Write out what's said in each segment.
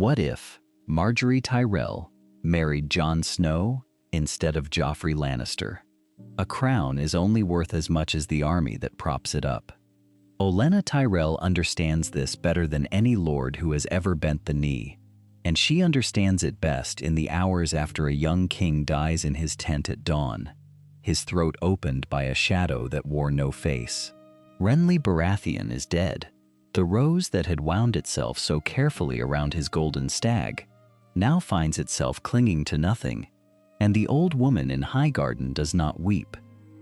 What if Margaery Tyrell married Jon Snow instead of Joffrey Lannister? A crown is only worth as much as the army that props it up. Olenna Tyrell understands this better than any lord who has ever bent the knee, and she understands it best in the hours after a young king dies in his tent at dawn, his throat opened by a shadow that wore no face. Renly Baratheon is dead. The rose that had wound itself so carefully around his golden stag now finds itself clinging to nothing, and the old woman in Highgarden does not weep,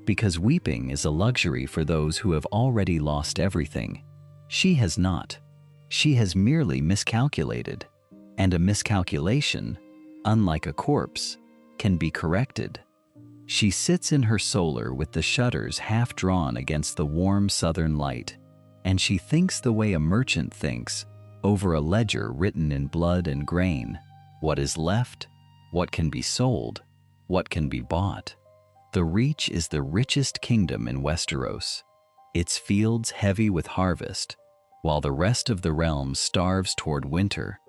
because weeping is a luxury for those who have already lost everything. She has not. She has merely miscalculated, and a miscalculation, unlike a corpse, can be corrected. She sits in her solar with the shutters half drawn against the warm southern light, and she thinks the way a merchant thinks, over a ledger written in blood and grain. What is left? What can be sold? What can be bought? The Reach is the richest kingdom in Westeros, its fields heavy with harvest, while the rest of the realm starves toward winter,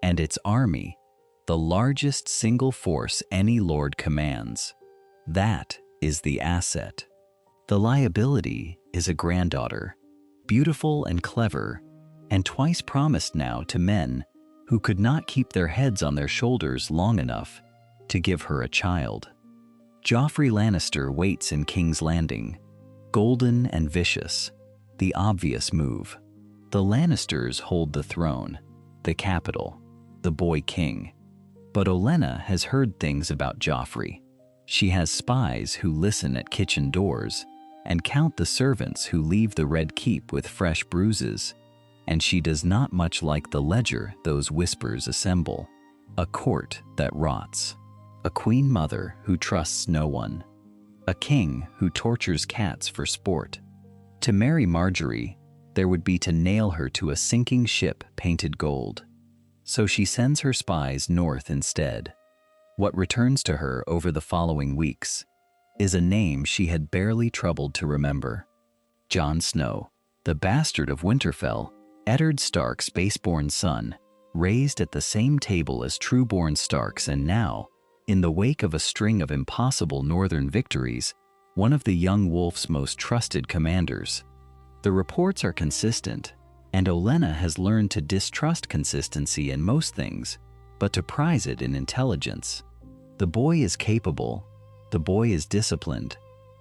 and its army, the largest single force any lord commands. That is the asset. The liability is a granddaughter, beautiful and clever, and twice promised now to men who could not keep their heads on their shoulders long enough to give her a child. Joffrey Lannister waits in King's Landing, golden and vicious, the obvious move. The Lannisters hold the throne, the capital, the boy king. But Olenna has heard things about Joffrey. She has spies who listen at kitchen doors and count the servants who leave the Red Keep with fresh bruises, and she does not much like the ledger those whispers assemble. A court that rots. A queen mother who trusts no one. A king who tortures cats for sport. To marry Margaery, there would be to nail her to a sinking ship painted gold. So she sends her spies north instead. What returns to her over the following weeks is a name she had barely troubled to remember. Jon Snow, the bastard of Winterfell, Eddard Stark's baseborn son, raised at the same table as true-born Starks, and now, in the wake of a string of impossible northern victories, one of the young wolf's most trusted commanders. The reports are consistent, and Olenna has learned to distrust consistency in most things, but to prize it in intelligence. The boy is capable, the boy is disciplined,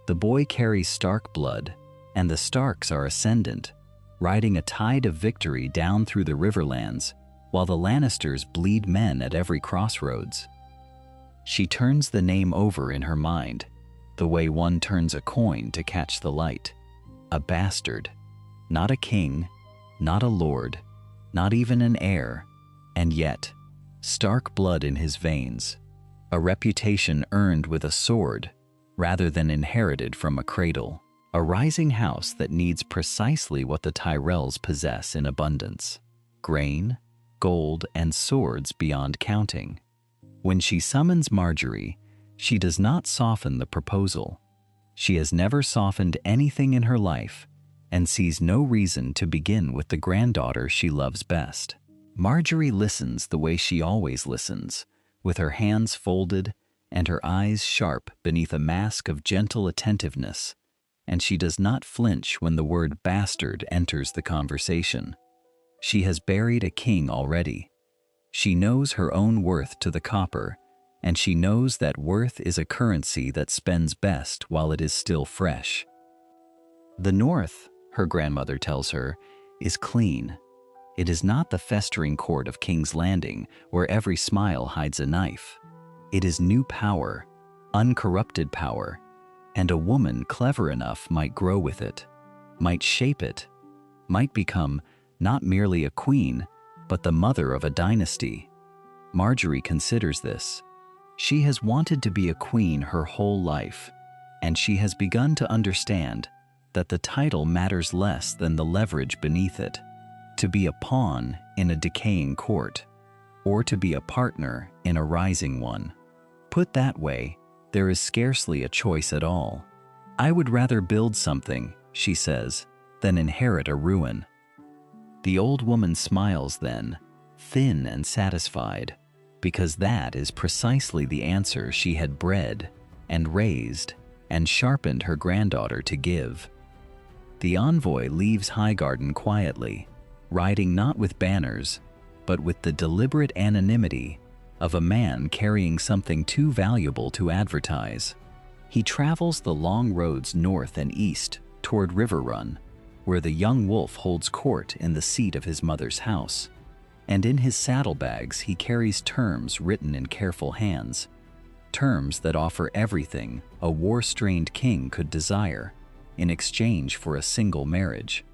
the boy carries Stark blood, and the Starks are ascendant, riding a tide of victory down through the Riverlands, while the Lannisters bleed men at every crossroads. She turns the name over in her mind, the way one turns a coin to catch the light. A bastard, not a king, not a lord, not even an heir, and yet, Stark blood in his veins, a reputation earned with a sword rather than inherited from a cradle, a rising house that needs precisely what the Tyrells possess in abundance: grain, gold, and swords beyond counting. When she summons Margaery, she does not soften the proposal. She has never softened anything in her life, and sees no reason to begin with the granddaughter she loves best. Margaery listens the way she always listens, with her hands folded and her eyes sharp beneath a mask of gentle attentiveness, and she does not flinch when the word bastard enters the conversation. She has buried a king already. She knows her own worth to the copper, and she knows that worth is a currency that spends best while it is still fresh. The North, her grandmother tells her, is clean. It is not the festering court of King's Landing where every smile hides a knife. It is new power, uncorrupted power, and a woman clever enough might grow with it, might shape it, might become not merely a queen, but the mother of a dynasty. Margaery considers this. She has wanted to be a queen her whole life, and she has begun to understand that the title matters less than the leverage beneath it. To be a pawn in a decaying court, or to be a partner in a rising one. Put that way, there is scarcely a choice at all. I would rather build something, she says, than inherit a ruin. The old woman smiles then, thin and satisfied, because that is precisely the answer she had bred and raised and sharpened her granddaughter to give. The envoy leaves Highgarden quietly, riding not with banners, but with the deliberate anonymity of a man carrying something too valuable to advertise. He travels the long roads north and east toward Riverrun, where the young wolf holds court in the seat of his mother's house, and in his saddlebags he carries terms written in careful hands, terms that offer everything a war-strained king could desire in exchange for a single marriage.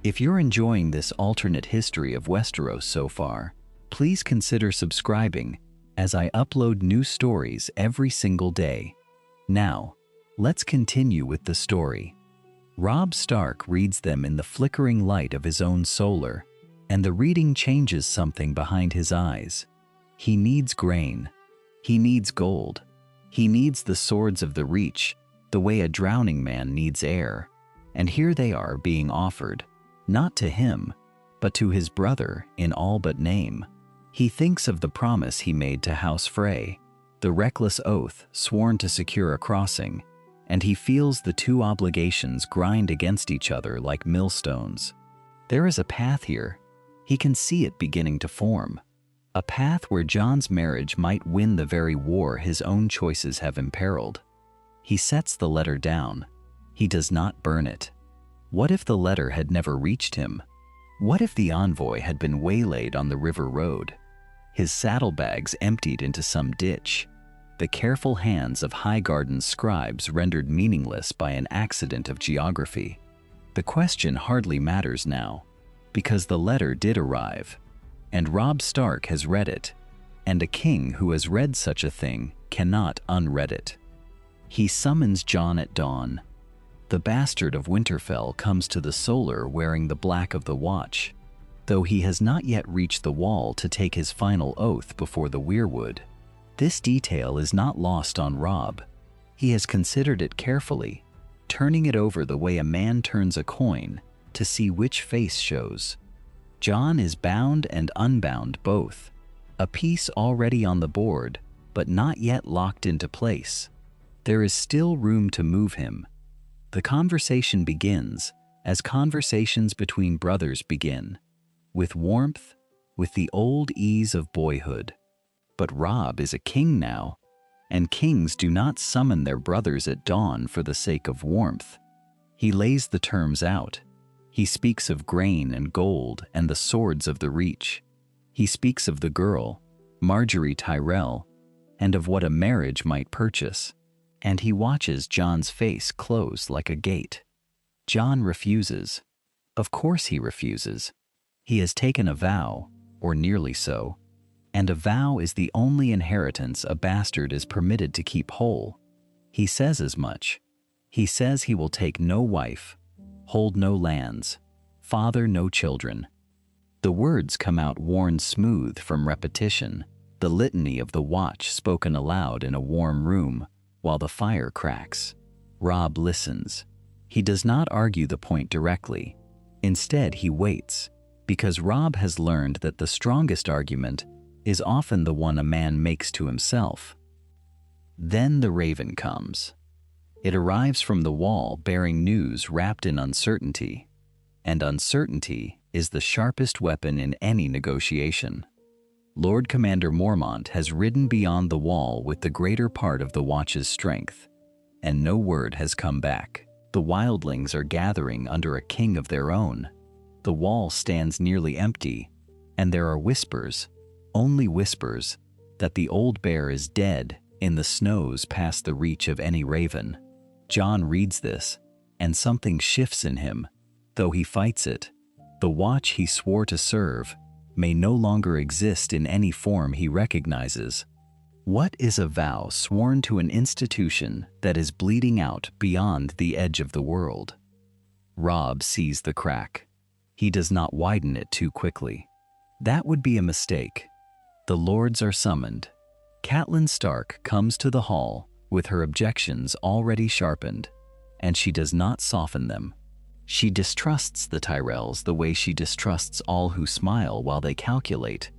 If you're enjoying this alternate history of Westeros so far, please consider subscribing as I upload new stories every single day. Now, let's continue with the story. Robb Stark reads them in the flickering light of his own solar, and the reading changes something behind his eyes. He needs grain. He needs gold. He needs the swords of the Reach, the way a drowning man needs air. And here they are being offered, not to him, but to his brother in all but name. He thinks of the promise he made to House Frey, the reckless oath sworn to secure a crossing, and he feels the two obligations grind against each other like millstones. There is a path here. He can see it beginning to form. A path where Jon's marriage might win the very war his own choices have imperiled. He sets the letter down. He does not burn it. What if the letter had never reached him? What if the envoy had been waylaid on the river road, his saddlebags emptied into some ditch, the careful hands of Highgarden's scribes rendered meaningless by an accident of geography? The question hardly matters now, because the letter did arrive, and Robb Stark has read it, and a king who has read such a thing cannot unread it. He summons Jon at dawn. The bastard of Winterfell comes to the solar wearing the black of the Watch, though he has not yet reached the wall to take his final oath before the weirwood. This detail is not lost on Robb. He has considered it carefully, turning it over the way a man turns a coin to see which face shows. Jon is bound and unbound both, a piece already on the board, but not yet locked into place. There is still room to move him. The conversation begins, as conversations between brothers begin, with warmth, with the old ease of boyhood. But Robb is a king now, and kings do not summon their brothers at dawn for the sake of warmth. He lays the terms out. He speaks of grain and gold and the swords of the Reach. He speaks of the girl, Margaery Tyrell, and of what a marriage might purchase. And he watches Jon's face close like a gate. Jon refuses. Of course he refuses. He has taken a vow, or nearly so, and a vow is the only inheritance a bastard is permitted to keep whole. He says as much. He says he will take no wife, hold no lands, father no children. The words come out worn smooth from repetition, the litany of the Watch spoken aloud in a warm room, while the fire cracks. Robb listens. He does not argue the point directly. Instead, he waits, because Robb has learned that the strongest argument is often the one a man makes to himself. Then the raven comes. It arrives from the wall bearing news wrapped in uncertainty, and uncertainty is the sharpest weapon in any negotiation. Lord Commander Mormont has ridden beyond the wall with the greater part of the Watch's strength, and no word has come back. The wildlings are gathering under a king of their own. The wall stands nearly empty, and there are whispers, only whispers, that the old bear is dead in the snows past the reach of any raven. Jon reads this, and something shifts in him, though he fights it. The Watch he swore to serve may no longer exist in any form he recognizes. What is a vow sworn to an institution that is bleeding out beyond the edge of the world? Robb sees the crack. He does not widen it too quickly. That would be a mistake. The lords are summoned. Catelyn Stark comes to the hall with her objections already sharpened, and she does not soften them. She distrusts the Tyrells the way she distrusts all who smile while they calculate,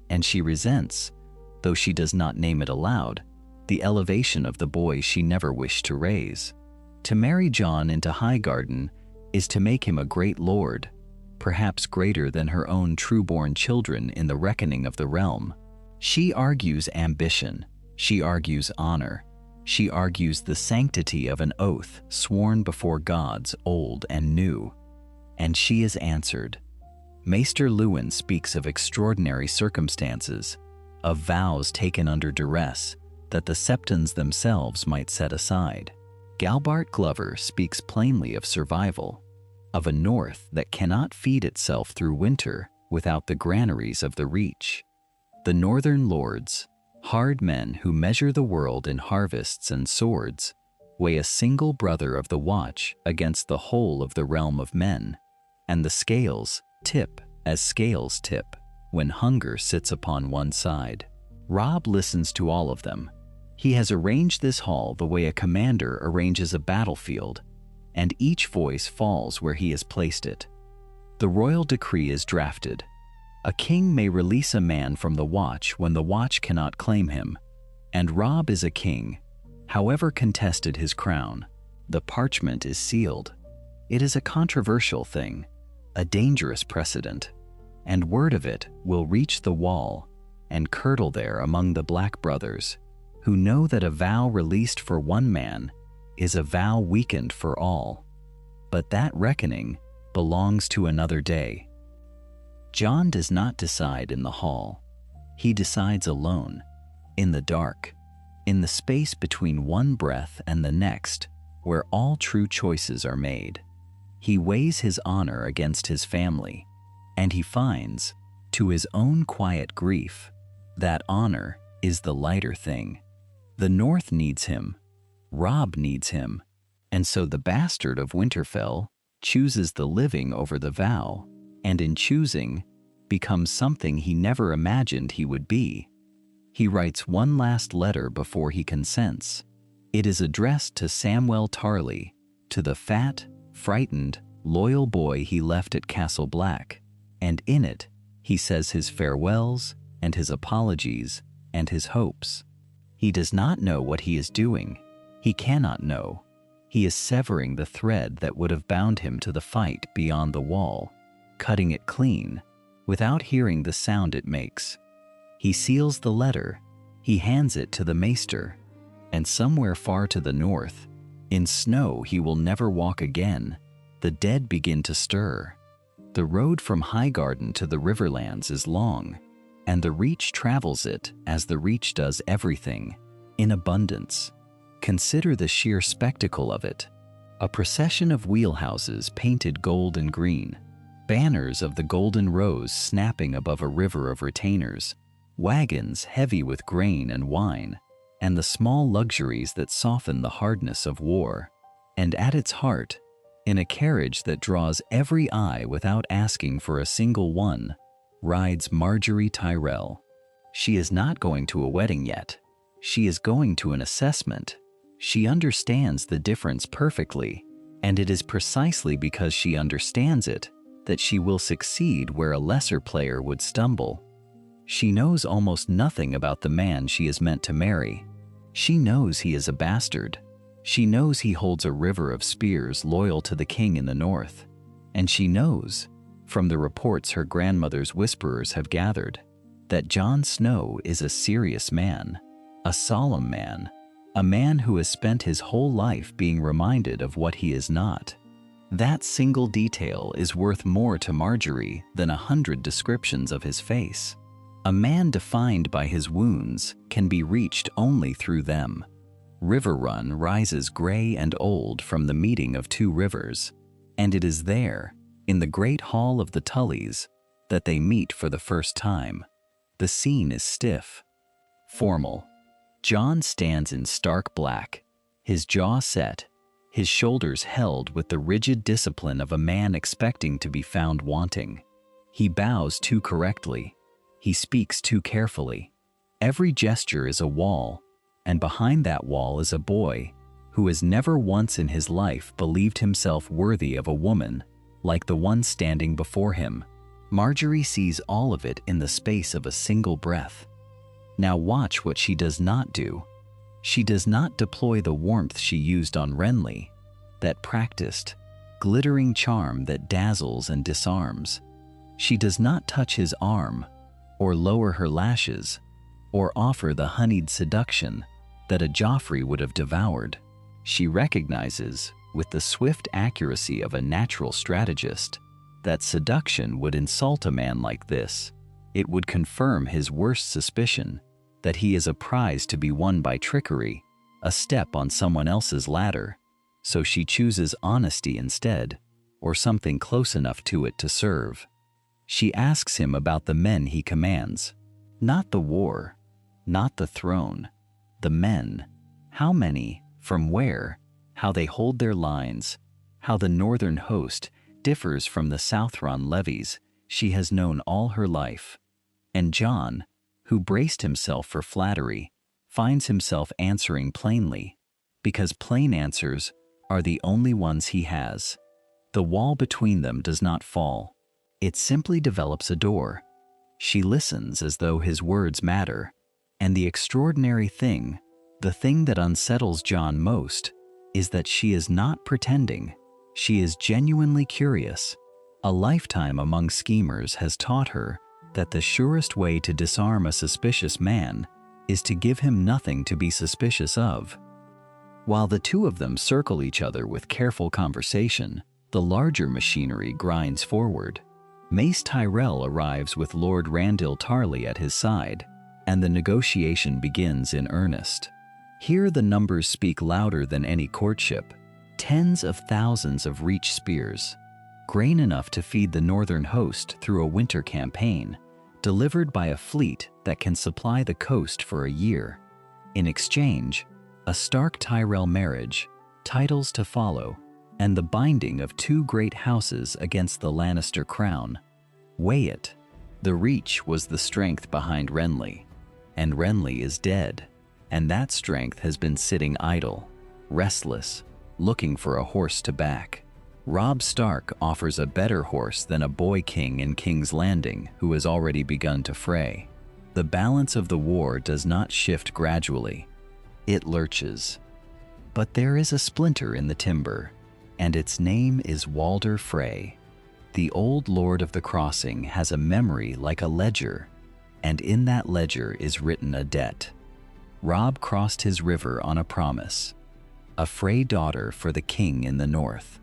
and she resents, though she does not name it aloud, the elevation of the boy she never wished to raise. To marry Jon into Highgarden is to make him a great lord, perhaps greater than her own true-born children in the reckoning of the realm. She argues ambition, she argues honor, she argues the sanctity of an oath sworn before gods old and new. And she is answered. Maester Luwin speaks of extraordinary circumstances, of vows taken under duress that the Septons themselves might set aside. Galbart Glover speaks plainly of survival, of a north that cannot feed itself through winter without the granaries of the Reach. The northern lords, hard men who measure the world in harvests and swords, weigh a single brother of the Watch against the whole of the realm of men, and the scales tip as scales tip when hunger sits upon one side. Robb listens to all of them. He has arranged this hall the way a commander arranges a battlefield, and each voice falls where he has placed it. The royal decree is drafted. A king may release a man from the Watch when the Watch cannot claim him, and Robb is a king, however contested his crown. The parchment is sealed. It is a controversial thing, a dangerous precedent, and word of it will reach the wall and curdle there among the Black brothers, who know that a vow released for one man is a vow weakened for all. But that reckoning belongs to another day. Jon does not decide in the hall. He decides alone, in the dark, in the space between one breath and the next, where all true choices are made. He weighs his honor against his family, and he finds, to his own quiet grief, that honor is the lighter thing. The North needs him, Robb needs him, and so the bastard of Winterfell chooses the living over the vow, and in choosing, becomes something he never imagined he would be. He writes one last letter before he consents. It is addressed to Samwell Tarly, to the fat, frightened, loyal boy he left at Castle Black, and in it, he says his farewells and his apologies and his hopes. He does not know what he is doing. He cannot know. He is severing the thread that would have bound him to the fight beyond the wall, cutting it clean, without hearing the sound it makes. He seals the letter. He hands it to the maester, and somewhere far to the north, in snow he will never walk again, the dead begin to stir. The road from Highgarden to the Riverlands is long, and the Reach travels it as the Reach does everything, in abundance. Consider the sheer spectacle of it. A procession of wheelhouses painted gold and green, banners of the Golden Rose snapping above a river of retainers, wagons heavy with grain and wine, and the small luxuries that soften the hardness of war. And at its heart, in a carriage that draws every eye without asking for a single one, rides Margaery Tyrell. She is not going to a wedding yet. She is going to an assessment. She understands the difference perfectly, and it is precisely because she understands it that she will succeed where a lesser player would stumble. She knows almost nothing about the man she is meant to marry. She knows he is a bastard. She knows he holds a river of spears loyal to the king in the north. And she knows, from the reports her grandmother's whisperers have gathered, that Jon Snow is a serious man, a solemn man, a man who has spent his whole life being reminded of what he is not. That single detail is worth more to Margaery than 100 descriptions of his face. A man defined by his wounds can be reached only through them. Riverrun rises gray and old from the meeting of two rivers, and it is there, in the great hall of the Tullys, that they meet for the first time. The scene is stiff, formal. Jon stands in stark black, his jaw set, his shoulders held with the rigid discipline of a man expecting to be found wanting. He bows too correctly. He speaks too carefully. Every gesture is a wall, and behind that wall is a boy who has never once in his life believed himself worthy of a woman like the one standing before him. Margaery sees all of it in the space of a single breath. Now watch what she does not do. She does not deploy the warmth she used on Renly, that practiced, glittering charm that dazzles and disarms. She does not touch his arm, or lower her lashes, or offer the honeyed seduction that a Joffrey would have devoured. She recognizes, with the swift accuracy of a natural strategist, that seduction would insult a man like this. It would confirm his worst suspicion, that he is a prize to be won by trickery, a step on someone else's ladder. So she chooses honesty instead, or something close enough to it to serve. She asks him about the men he commands. Not the war, not the throne, the men. How many, from where, how they hold their lines, how the northern host differs from the Southron levies she has known all her life. And Jon, who braced himself for flattery, finds himself answering plainly, because plain answers are the only ones he has. The wall between them does not fall. It simply develops a door. She listens as though his words matter, and the extraordinary thing, the thing that unsettles Jon most, is that she is not pretending. She is genuinely curious. A lifetime among schemers has taught her that the surest way to disarm a suspicious man is to give him nothing to be suspicious of. While the two of them circle each other with careful conversation, the larger machinery grinds forward. Mace Tyrell arrives with Lord Randyll Tarly at his side, and the negotiation begins in earnest. Here the numbers speak louder than any courtship. Tens of thousands of reach spears, grain enough to feed the northern host through a winter campaign, delivered by a fleet that can supply the coast for a year. In exchange, a Stark Tyrell marriage, titles to follow, and the binding of two great houses against the Lannister crown. Weigh it. The reach was the strength behind Renly, and Renly is dead, and that strength has been sitting idle, restless, looking for a horse to back. Robb Stark offers a better horse than a boy king in King's Landing who has already begun to fray. The balance of the war does not shift gradually. It lurches. But there is a splinter in the timber, and its name is Walder Frey. The old Lord of the Crossing has a memory like a ledger, and in that ledger is written a debt. Robb crossed his river on a promise, a Frey daughter for the king in the north.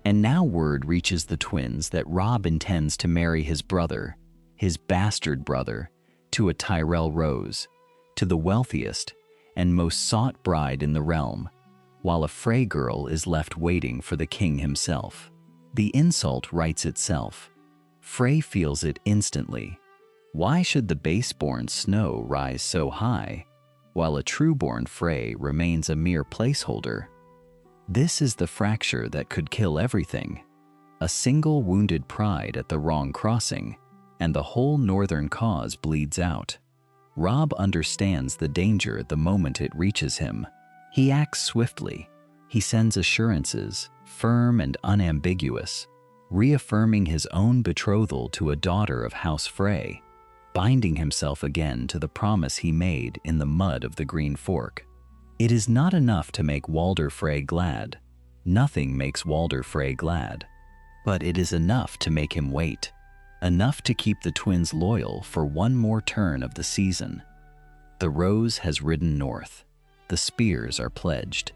And now word reaches the twins that Robb intends to marry his brother, his bastard brother, to a Tyrell Rose, to the wealthiest and most sought bride in the realm, while a Frey girl is left waiting for the king himself. The insult writes itself. Frey feels it instantly. Why should the base-born Snow rise so high, while a true-born Frey remains a mere placeholder? This is the fracture that could kill everything. A single wounded pride at the wrong crossing, and the whole northern cause bleeds out. Robb understands the danger the moment it reaches him. He acts swiftly. He sends assurances, firm and unambiguous, reaffirming his own betrothal to a daughter of House Frey, binding himself again to the promise he made in the mud of the Green Fork. It is not enough to make Walder Frey glad. Nothing makes Walder Frey glad. But it is enough to make him wait, enough to keep the twins loyal for one more turn of the season. The Rose has ridden north. The spears are pledged,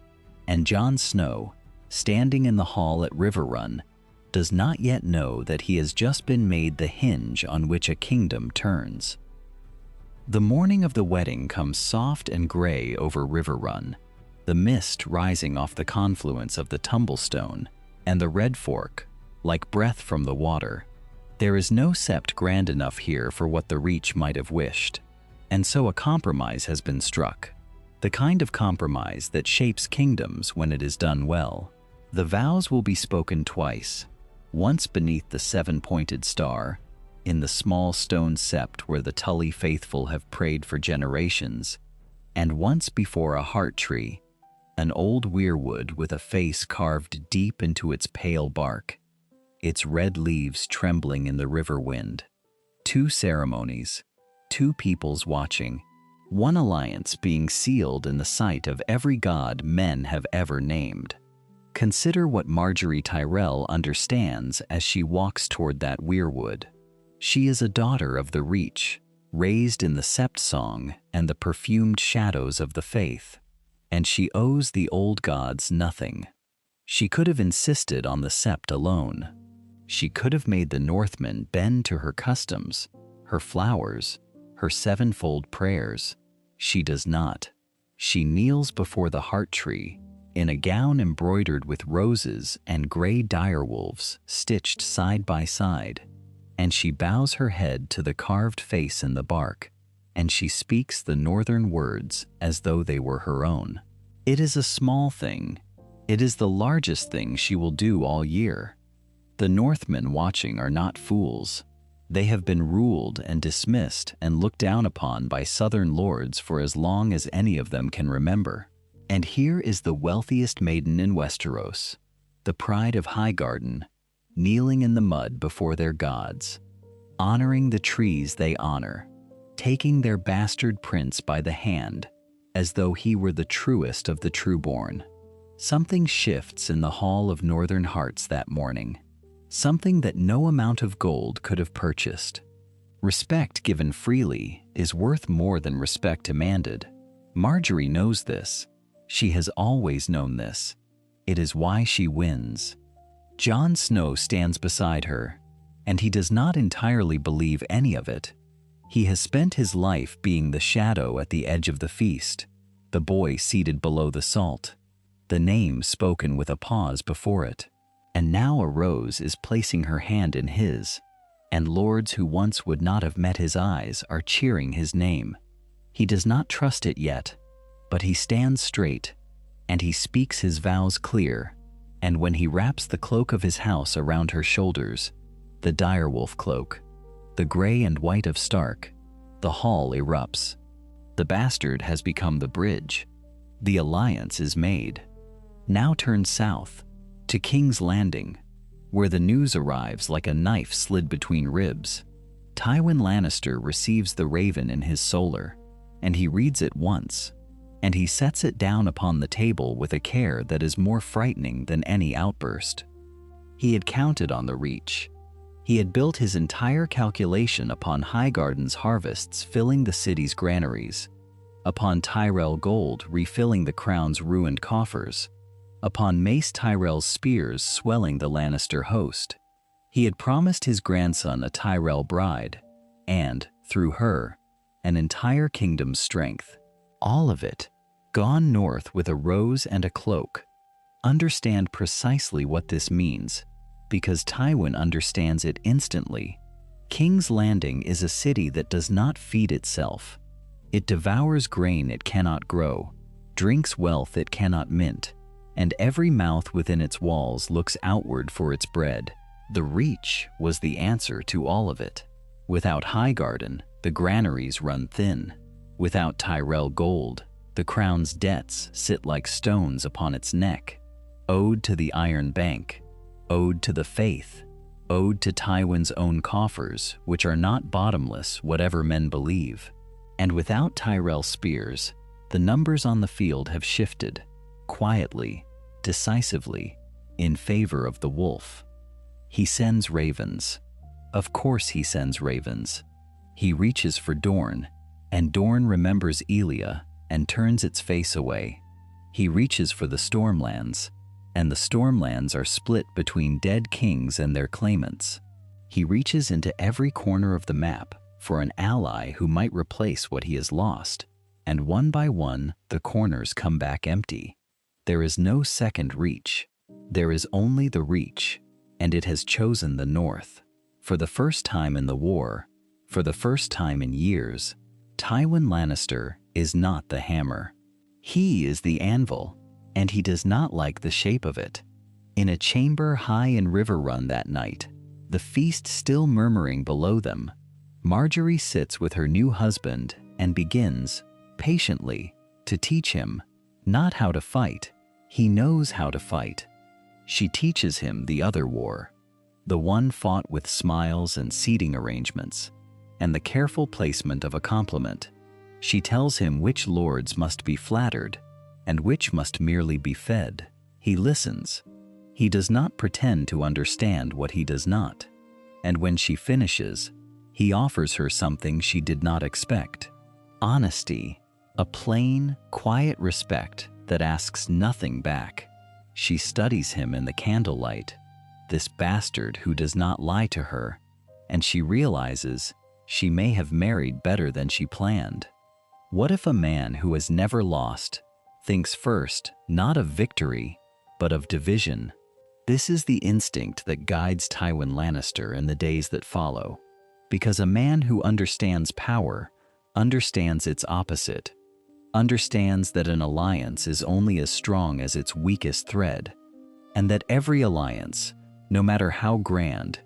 and Jon Snow, standing in the hall at Riverrun, does not yet know that he has just been made the hinge on which a kingdom turns. The morning of the wedding comes soft and gray over Riverrun, the mist rising off the confluence of the Tumblestone and the Red Fork, like breath from the water. There is no sept grand enough here for what the Reach might have wished, and so a compromise has been struck. The kind of compromise that shapes kingdoms when it is done well. The vows will be spoken twice, once beneath the seven-pointed star, in the small stone sept where the Tully faithful have prayed for generations, and once before a heart tree, an old weirwood with a face carved deep into its pale bark, its red leaves trembling in the river wind. 2 ceremonies, 2 peoples watching, one alliance being sealed in the sight of every god men have ever named. Consider what Margaery Tyrell understands as she walks toward that weirwood. She is a daughter of the Reach, raised in the Sept song and the perfumed shadows of the faith, and she owes the old gods nothing. She could have insisted on the Sept alone. She could have made the Northmen bend to her customs, her flowers, her 7-fold prayers. She does not. She kneels before the heart tree, in a gown embroidered with roses and gray direwolves stitched side by side, and she bows her head to the carved face in the bark, and she speaks the northern words as though they were her own. It is a small thing. It is the largest thing she will do all year. The Northmen watching are not fools. They have been ruled and dismissed and looked down upon by southern lords for as long as any of them can remember. And here is the wealthiest maiden in Westeros, the pride of Highgarden, kneeling in the mud before their gods, honoring the trees they honor, taking their bastard prince by the hand as though he were the truest of the trueborn. Something shifts in the Hall of Northern Hearts that morning, something that no amount of gold could have purchased. Respect given freely is worth more than respect demanded. Margaery knows this. She has always known this. It is why she wins. Jon Snow stands beside her, and he does not entirely believe any of it. He has spent his life being the shadow at the edge of the feast, the boy seated below the salt, the name spoken with a pause before it. And now a rose is placing her hand in his, and lords who once would not have met his eyes are cheering his name. He does not trust it yet, but he stands straight, and he speaks his vows clear, and when he wraps the cloak of his house around her shoulders, the direwolf cloak, the gray and white of Stark, the hall erupts. The bastard has become the bridge. The alliance is made. Now turn south, to King's Landing, where the news arrives like a knife slid between ribs. Tywin Lannister receives the raven in his solar, and he reads it once, and he sets it down upon the table with a care that is more frightening than any outburst. He had counted on the Reach. He had built his entire calculation upon Highgarden's harvests filling the city's granaries, upon Tyrell gold refilling the crown's ruined coffers, upon Mace Tyrell's spears swelling the Lannister host. He had promised his grandson a Tyrell bride, and, through her, an entire kingdom's strength. All of it, gone north with a rose and a cloak. Understand precisely what this means, because Tywin understands it instantly. King's Landing is a city that does not feed itself. It devours grain it cannot grow, drinks wealth it cannot mint, and every mouth within its walls looks outward for its bread. The Reach was the answer to all of it. Without Highgarden, the granaries run thin. Without Tyrell gold, the crown's debts sit like stones upon its neck. Ode to the Iron Bank, ode to the faith, ode to Tywin's own coffers, which are not bottomless whatever men believe. And without Tyrell spears, the numbers on the field have shifted, quietly, decisively, in favor of the wolf. He sends ravens. Of course he sends ravens. He reaches for Dorne, and Dorne remembers Elia and turns its face away. He reaches for the Stormlands, and the Stormlands are split between dead kings and their claimants. He reaches into every corner of the map for an ally who might replace what he has lost, and one by one the corners come back empty. There is no second Reach. There is only the Reach, and it has chosen the North. For the first time in the war, for the first time in years, Tywin Lannister is not the hammer. He is the anvil, and he does not like the shape of it. In a chamber high in Riverrun that night, the feast still murmuring below them, Margaery sits with her new husband and begins, patiently, to teach him, Not how to fight. He knows how to fight. She teaches him the other war, the one fought with smiles and seating arrangements, and the careful placement of a compliment. She tells him which lords must be flattered and which must merely be fed. He listens. He does not pretend to understand what he does not. And when she finishes, he offers her something she did not expect. Honesty, a plain, quiet respect that asks nothing back. She studies him in the candlelight, this bastard who does not lie to her, and she realizes she may have married better than she planned. What if a man who has never lost thinks first not of victory, but of division? This is the instinct that guides Tywin Lannister in the days that follow, because a man who understands power understands its opposite, understands that an alliance is only as strong as its weakest thread, and that every alliance, no matter how grand,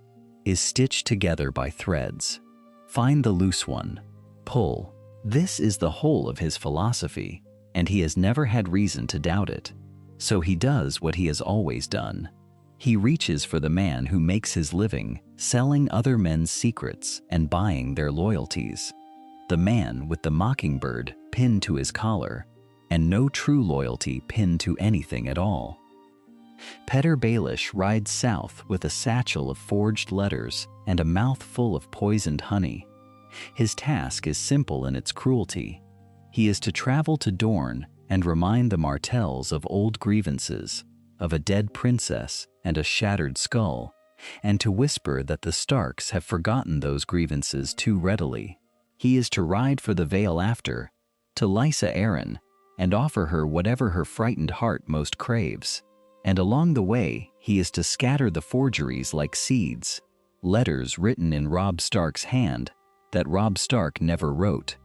is stitched together by threads. Find the loose one, pull. This is the whole of his philosophy, and he has never had reason to doubt it. So he does what he has always done. He reaches for the man who makes his living selling other men's secrets and buying their loyalties. The man with the mockingbird pinned to his collar and no true loyalty pinned to anything at all. Petyr Baelish rides south with a satchel of forged letters and a mouth full of poisoned honey. His task is simple in its cruelty. He is to travel to Dorne and remind the Martells of old grievances, of a dead princess and a shattered skull, and to whisper that the Starks have forgotten those grievances too readily. He is to ride for the Vale after, to Lysa Arryn, and offer her whatever her frightened heart most craves. And along the way, he is to scatter the forgeries like seeds, letters written in Robb Stark's hand that Robb Stark never wrote,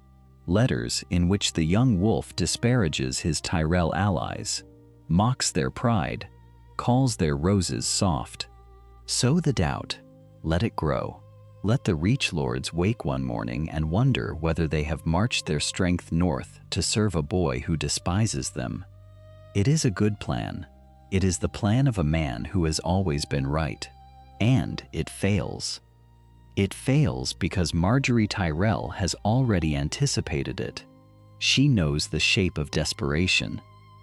letters in which the young wolf disparages his Tyrell allies, mocks their pride, calls their roses soft. Sow the doubt, let it grow. Let the Reach Lords wake one morning and wonder whether they have marched their strength north to serve a boy who despises them. It is a good plan. It is the plan of a man who has always been right. And it fails. It fails because Margaery Tyrell has already anticipated it. She knows the shape of desperation,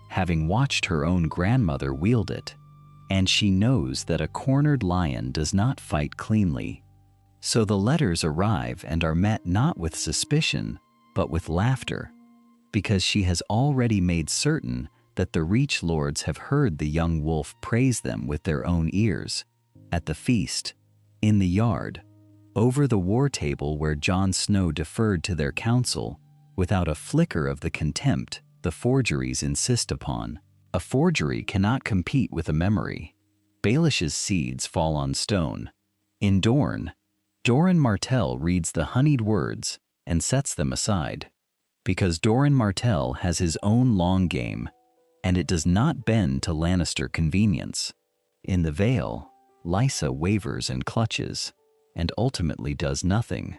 having watched her own grandmother wield it. And she knows that a cornered lion does not fight cleanly. So the letters arrive and are met not with suspicion, but with laughter, because she has already made certain that the Reach Lords have heard the young wolf praise them with their own ears, at the feast, in the yard, over the war table where Jon Snow deferred to their counsel without a flicker of the contempt the forgeries insist upon. A forgery cannot compete with a memory. Baelish's seeds fall on stone. In Dorne, Doran Martell reads the honeyed words and sets them aside, because Doran Martell has his own long game, and it does not bend to Lannister convenience. In the Vale, Lysa wavers and clutches, and ultimately does nothing,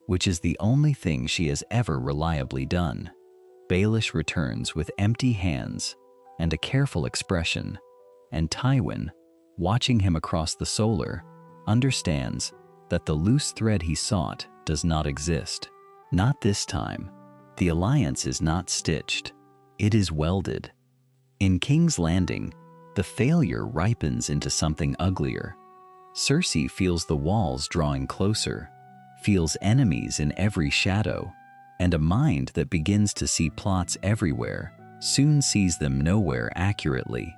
which is the only thing she has ever reliably done. Baelish returns with empty hands and a careful expression, and Tywin, watching him across the solar, understands that the loose thread he sought does not exist. Not this time. The alliance is not stitched. It is welded. In King's Landing, the failure ripens into something uglier. Cersei feels the walls drawing closer, feels enemies in every shadow, and a mind that begins to see plots everywhere soon sees them nowhere accurately.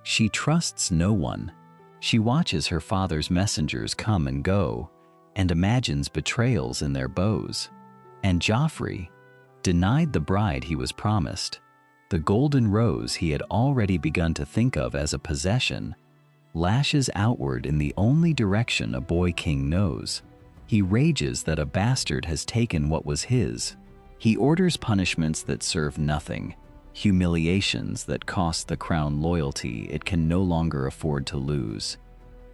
She trusts no one. She watches her father's messengers come and go, and imagines betrayals in their bows. And Joffrey, denied the bride he was promised, the golden rose he had already begun to think of as a possession, lashes outward in the only direction a boy king knows. He rages that a bastard has taken what was his. He orders punishments that serve nothing, humiliations that cost the crown loyalty it can no longer afford to lose.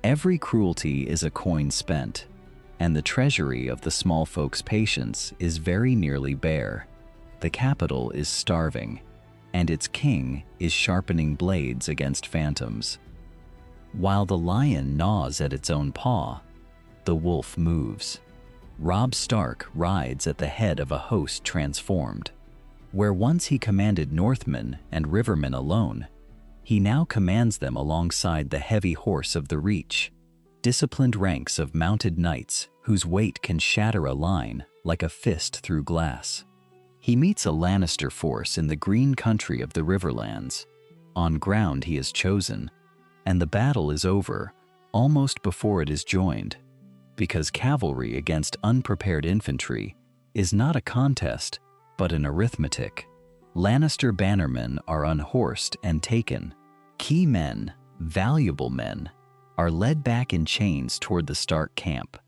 Every cruelty is a coin spent, and the treasury of the small folk's patience is very nearly bare. The capital is starving. and its king is sharpening blades against phantoms. While the lion gnaws at its own paw, the wolf moves. Robb Stark rides at the head of a host transformed. Where once he commanded Northmen and Rivermen alone, he now commands them alongside the heavy horse of the Reach, disciplined ranks of mounted knights whose weight can shatter a line like a fist through glass. He meets a Lannister force in the green country of the Riverlands. On ground he is chosen, and the battle is over almost before it is joined, because cavalry against unprepared infantry is not a contest, but an arithmetic. Lannister bannermen are unhorsed and taken. Key men, valuable men, are led back in chains toward the Stark camp,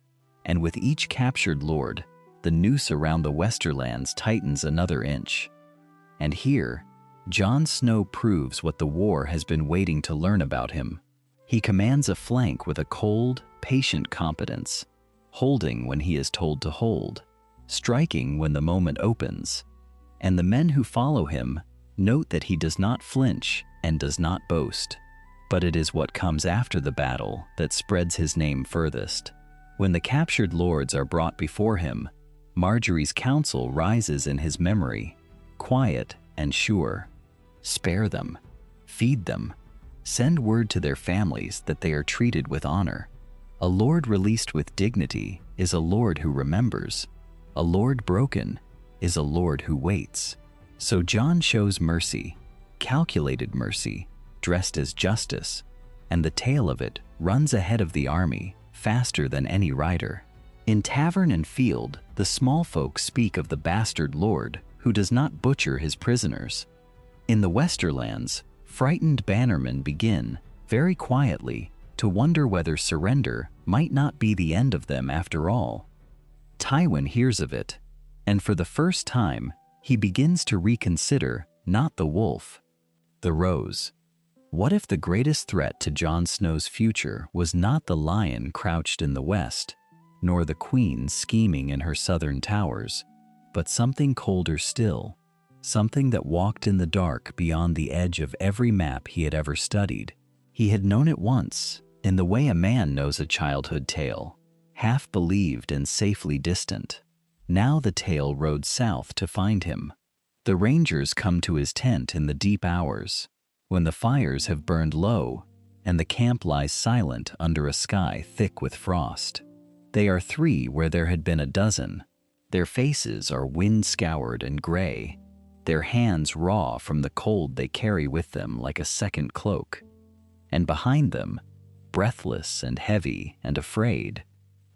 and with each captured lord, the noose around the Westerlands tightens another inch. And here, Jon Snow proves what the war has been waiting to learn about him. He commands a flank with a cold, patient competence, holding when he is told to hold, striking when the moment opens. And the men who follow him note that he does not flinch and does not boast. But it is what comes after the battle that spreads his name furthest. When the captured lords are brought before him, Margaery's counsel rises in his memory, quiet and sure. Spare them, feed them, send word to their families that they are treated with honor. A lord released with dignity is a lord who remembers. A lord broken is a lord who waits. So Jon shows mercy, calculated mercy, dressed as justice, and the tale of it runs ahead of the army, faster than any rider. In tavern and field, the small folk speak of the bastard lord who does not butcher his prisoners. In the Westerlands, frightened bannermen begin, very quietly, to wonder whether surrender might not be the end of them after all. Tywin hears of it, and for the first time, he begins to reconsider not the wolf, the rose. What if the greatest threat to Jon Snow's future was not the lion crouched in the west, nor the queen scheming in her southern towers, but something colder still, something that walked in the dark beyond the edge of every map he had ever studied? He had known it once, in the way a man knows a childhood tale, half believed and safely distant. Now the tale rode south to find him. The rangers come to his tent in the deep hours, when the fires have burned low and the camp lies silent under a sky thick with frost. They are 3 where there had been a dozen. Their faces are wind-scoured and gray, their hands raw from the cold they carry with them like a second cloak. And behind them, breathless and heavy and afraid,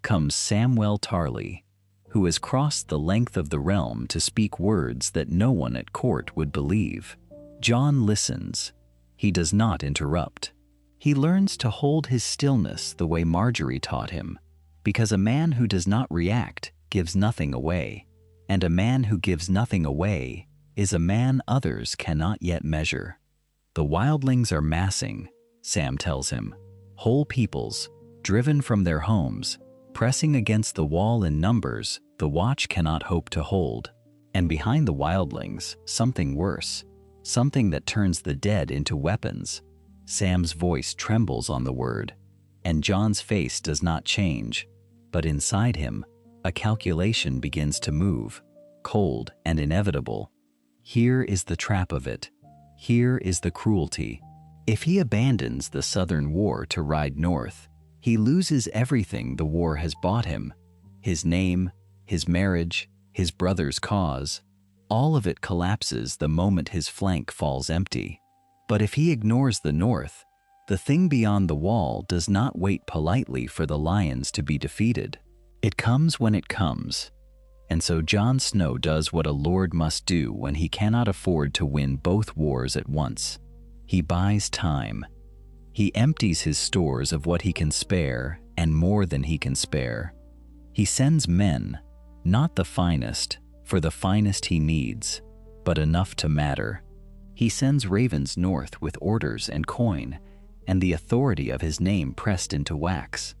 comes Samwell Tarly, who has crossed the length of the realm to speak words that no one at court would believe. Jon listens. He does not interrupt. He learns to hold his stillness the way Margaery taught him, because a man who does not react gives nothing away, and a man who gives nothing away is a man others cannot yet measure. The wildlings are massing, Sam tells him, whole peoples, driven from their homes, pressing against the wall in numbers the watch cannot hope to hold. And behind the wildlings, something worse, something that turns the dead into weapons. Sam's voice trembles on the word, and Jon's face does not change, but inside him, a calculation begins to move, cold and inevitable. Here is the trap of it. Here is the cruelty. If he abandons the Southern War to ride north, he loses everything the war has bought him. His name, his marriage, his brother's cause, all of it collapses the moment his flank falls empty. But if he ignores the north, the thing beyond the wall does not wait politely for the lions to be defeated. It comes when it comes. And so Jon Snow does what a lord must do when he cannot afford to win both wars at once. He buys time. He empties his stores of what he can spare and more than he can spare. He sends men, not the finest, for the finest he needs, but enough to matter. He sends ravens north with orders and coin, and the authority of his name pressed into wax.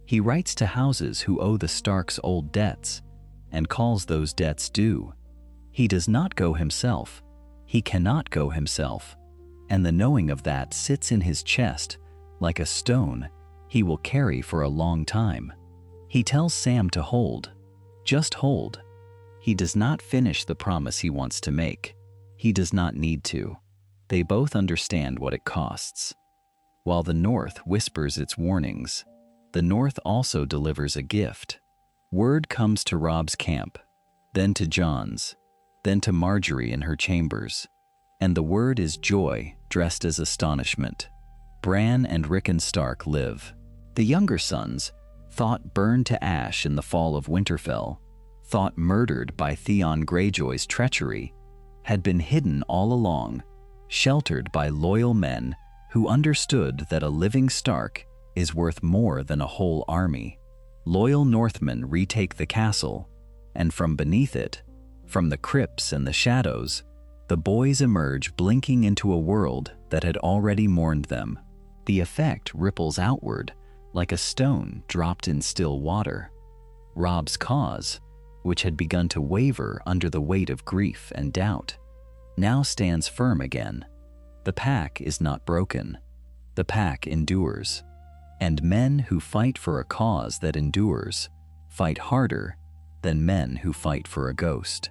He writes to houses who owe the Starks old debts, and calls those debts due. He does not go himself. He cannot go himself, and the knowing of that sits in his chest like a stone he will carry for a long time. He tells Sam to hold, just hold. He does not finish the promise he wants to make. He does not need to. They both understand what it costs. While the North whispers its warnings, the North also delivers a gift. Word comes to Robb's camp, then to Jon's, then to Margaery in her chambers. And the word is joy dressed as astonishment. Bran and Rickon Stark live. The younger sons, thought burned to ash in the fall of Winterfell, thought murdered by Theon Greyjoy's treachery, had been hidden all along, sheltered by loyal men who understood that a living Stark is worth more than a whole army. Loyal Northmen retake the castle, and from beneath it, from the crypts and the shadows, the boys emerge blinking into a world that had already mourned them. The effect ripples outward like a stone dropped in still water. Robb's cause, which had begun to waver under the weight of grief and doubt, now stands firm again. The pack is not broken. The pack endures. And men who fight for a cause that endures fight harder than men who fight for a ghost.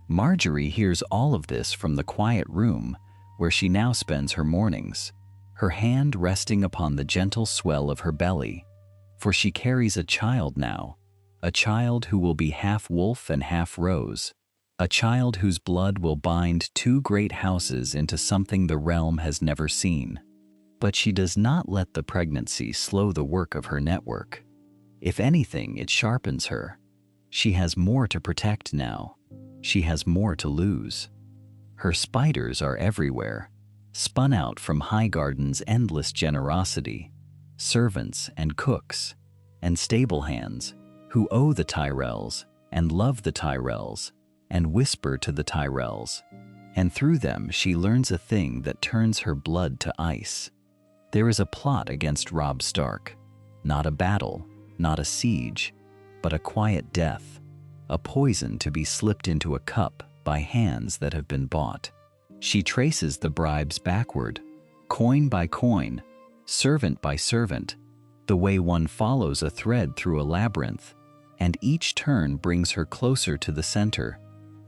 Margaery hears all of this from the quiet room where she now spends her mornings, her hand resting upon the gentle swell of her belly, for she carries a child now, a child who will be half wolf and half rose, a child whose blood will bind two great houses into something the realm has never seen. But she does not let the pregnancy slow the work of her network. If anything, it sharpens her. She has more to protect now. She has more to lose. Her spiders are everywhere, spun out from Highgarden's endless generosity, servants and cooks and stable hands who owe the Tyrells and love the Tyrells and whisper to the Tyrells. And through them she learns a thing that turns her blood to ice. There is a plot against Robb Stark, not a battle, not a siege, but a quiet death, a poison to be slipped into a cup by hands that have been bought. She traces the bribes backward, coin by coin, servant by servant, the way one follows a thread through a labyrinth, and each turn brings her closer to the center,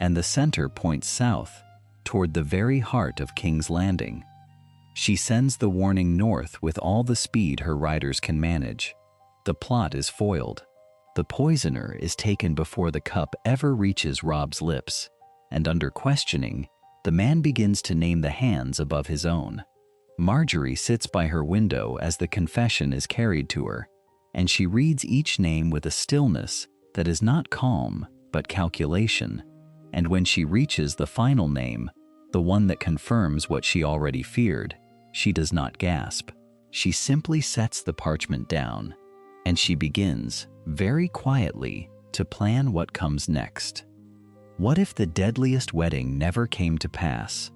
and the center points south, toward the very heart of King's Landing. She sends the warning north with all the speed her riders can manage. The plot is foiled. The poisoner is taken before the cup ever reaches Robb's lips, and under questioning, the man begins to name the hands above his own. Margaery sits by her window as the confession is carried to her, and she reads each name with a stillness that is not calm but calculation. And when she reaches the final name, the one that confirms what she already feared, she does not gasp. She simply sets the parchment down, and she begins, very quietly, to plan what comes next. What if the deadliest wedding never came to pass?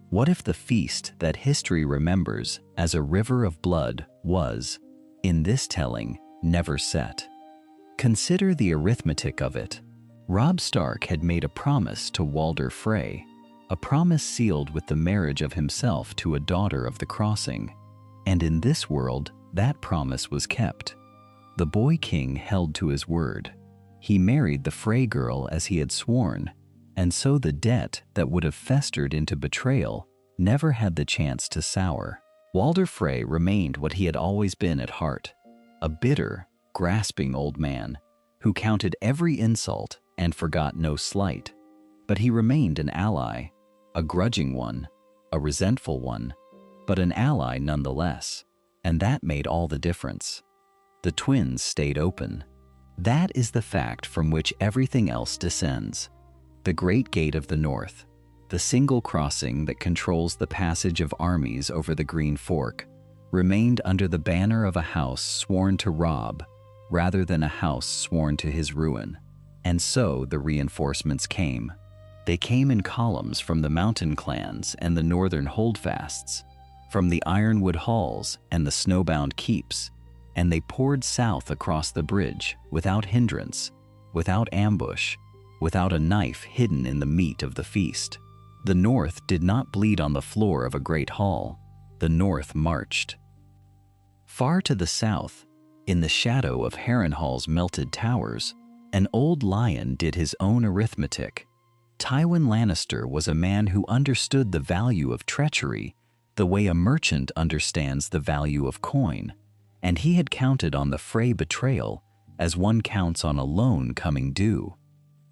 What if the feast that history remembers as a river of blood was, in this telling, never set? Consider the arithmetic of it. Robb Stark had made a promise to Walder Frey, a promise sealed with the marriage of himself to a daughter of the Crossing. And in this world, that promise was kept. The boy king held to his word. He married the Frey girl as he had sworn, and so the debt that would have festered into betrayal never had the chance to sour. Walder Frey remained what he had always been at heart, a bitter, grasping old man who counted every insult and forgot no slight. But he remained an ally, a grudging one, a resentful one, but an ally nonetheless, and that made all the difference. The twins stayed open. That is the fact from which everything else descends. The Great Gate of the North, the single crossing that controls the passage of armies over the Green Fork, remained under the banner of a house sworn to Robb rather than a house sworn to his ruin. And so the reinforcements came. They came in columns from the mountain clans and the northern holdfasts, from the ironwood halls and the snowbound keeps, and they poured south across the bridge without hindrance, without ambush, without a knife hidden in the meat of the feast. The North did not bleed on the floor of a great hall. The North marched. Far to the south, in the shadow of Harrenhal's melted towers, an old lion did his own arithmetic. Tywin Lannister was a man who understood the value of treachery the way a merchant understands the value of coin, and he had counted on the Frey betrayal as one counts on a loan coming due.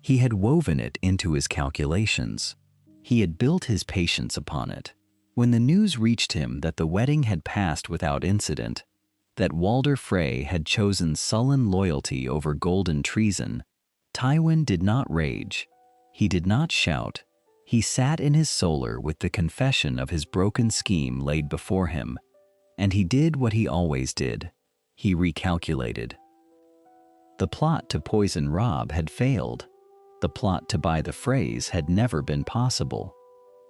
He had woven it into his calculations. He had built his patience upon it. When the news reached him that the wedding had passed without incident, that Walder Frey had chosen sullen loyalty over golden treason, Tywin did not rage. He did not shout. He sat in his solar with the confession of his broken scheme laid before him, and he did what he always did. He recalculated. The plot to poison Robb had failed. The plot to buy the Freys had never been possible.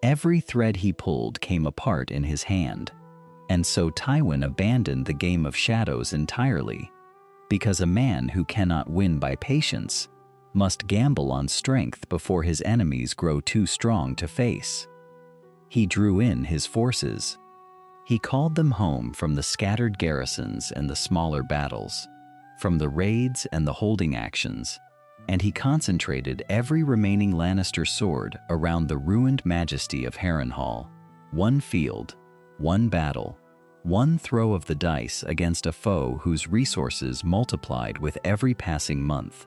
Every thread he pulled came apart in his hand, and so Tywin abandoned the game of shadows entirely, because a man who cannot win by patience must gamble on strength before his enemies grow too strong to face. He drew in his forces. He called them home from the scattered garrisons and the smaller battles, from the raids and the holding actions, and he concentrated every remaining Lannister sword around the ruined majesty of Harrenhal. One field, one battle, one throw of the dice against a foe whose resources multiplied with every passing month.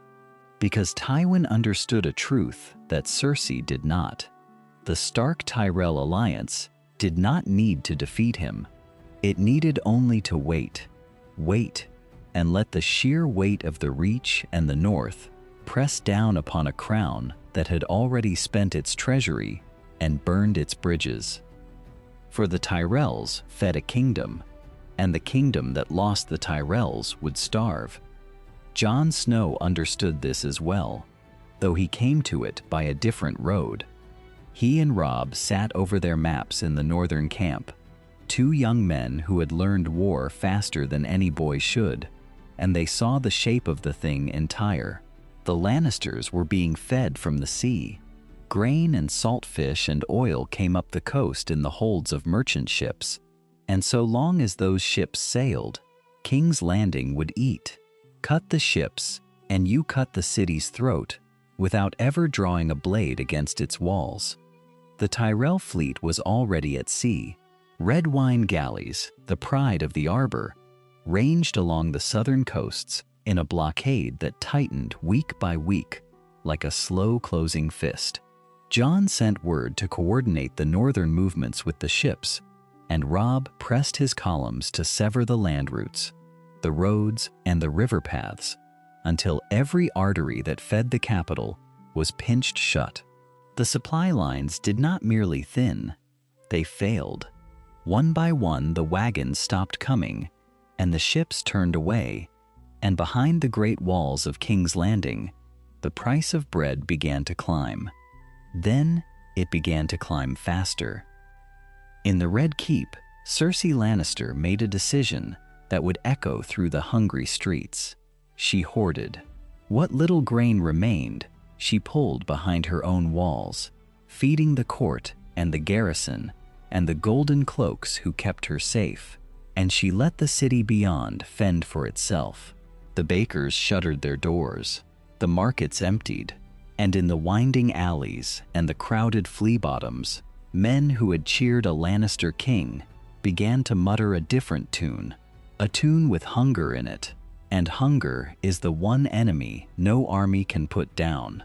Because Tywin understood a truth that Cersei did not. The Stark-Tyrell alliance did not need to defeat him. It needed only to wait, and let the sheer weight of the Reach and the North press down upon a crown that had already spent its treasury and burned its bridges. For the Tyrells fed a kingdom, and the kingdom that lost the Tyrells would starve. Jon Snow understood this as well, though he came to it by a different road. He and Robb sat over their maps in the northern camp, two young men who had learned war faster than any boy should, and they saw the shape of the thing entire. The Lannisters were being fed from the sea. Grain and salt fish and oil came up the coast in the holds of merchant ships, and so long as those ships sailed, King's Landing would eat. Cut the ships, and you cut the city's throat, without ever drawing a blade against its walls. The Tyrell fleet was already at sea. Red wine galleys, the pride of the Arbor, ranged along the southern coasts in a blockade that tightened week by week, like a slow-closing fist. Jon sent word to coordinate the northern movements with the ships, and Robb pressed his columns to sever the land routes, the roads, and the river paths, until every artery that fed the capital was pinched shut. The supply lines did not merely thin, they failed. One by one the wagons stopped coming, and the ships turned away, and behind the great walls of King's Landing, the price of bread began to climb. Then it began to climb faster. In the Red Keep, Cersei Lannister made a decision that would echo through the hungry streets. She hoarded. What little grain remained, she pulled behind her own walls, feeding the court and the garrison and the golden cloaks who kept her safe, and she let the city beyond fend for itself. The bakers shuttered their doors, the markets emptied, and in the winding alleys and the crowded flea bottoms, men who had cheered a Lannister king began to mutter a different tune, a tune with hunger in it, and hunger is the one enemy no army can put down.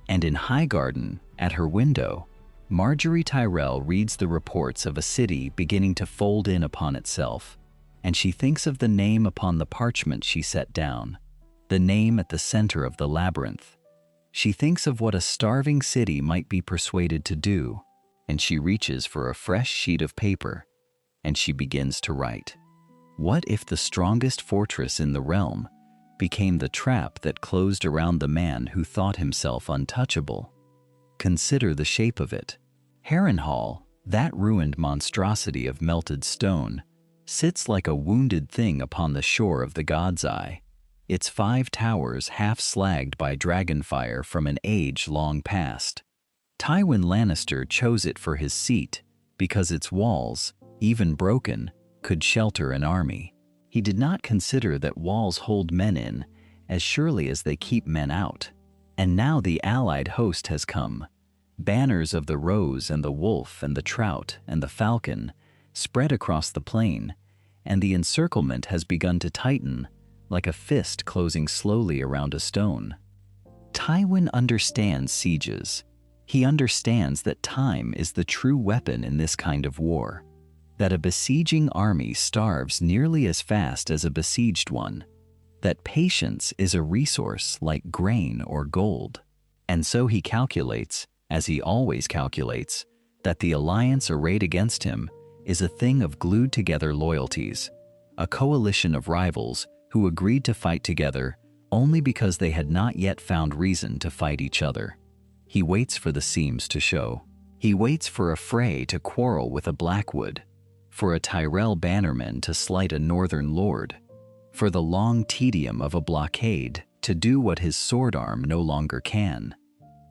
And in Highgarden, at her window, Margaery Tyrell reads the reports of a city beginning to fold in upon itself, and she thinks of the name upon the parchment she set down, the name at the center of the labyrinth. She thinks of what a starving city might be persuaded to do, and she reaches for a fresh sheet of paper, and she begins to write. What if the strongest fortress in the realm became the trap that closed around the man who thought himself untouchable? Consider the shape of it. Harrenhal, that ruined monstrosity of melted stone, sits like a wounded thing upon the shore of the God's Eye, its 5 towers half slagged by dragonfire from an age long past. Tywin Lannister chose it for his seat because its walls, even broken, could shelter an army. He did not consider that walls hold men in as surely as they keep men out. And now the allied host has come. Banners of the rose and the wolf and the trout and the falcon spread across the plain, and the encirclement has begun to tighten like a fist closing slowly around a stone. Tywin understands sieges. He understands that time is the true weapon in this kind of war, that a besieging army starves nearly as fast as a besieged one, that patience is a resource like grain or gold. And so he calculates, as he always calculates, that the alliance arrayed against him is a thing of glued-together loyalties, a coalition of rivals who agreed to fight together only because they had not yet found reason to fight each other. He waits for the seams to show. He waits for a Frey to quarrel with a Blackwood, for a Tyrell bannerman to slight a northern lord, for the long tedium of a blockade to do what his sword arm no longer can.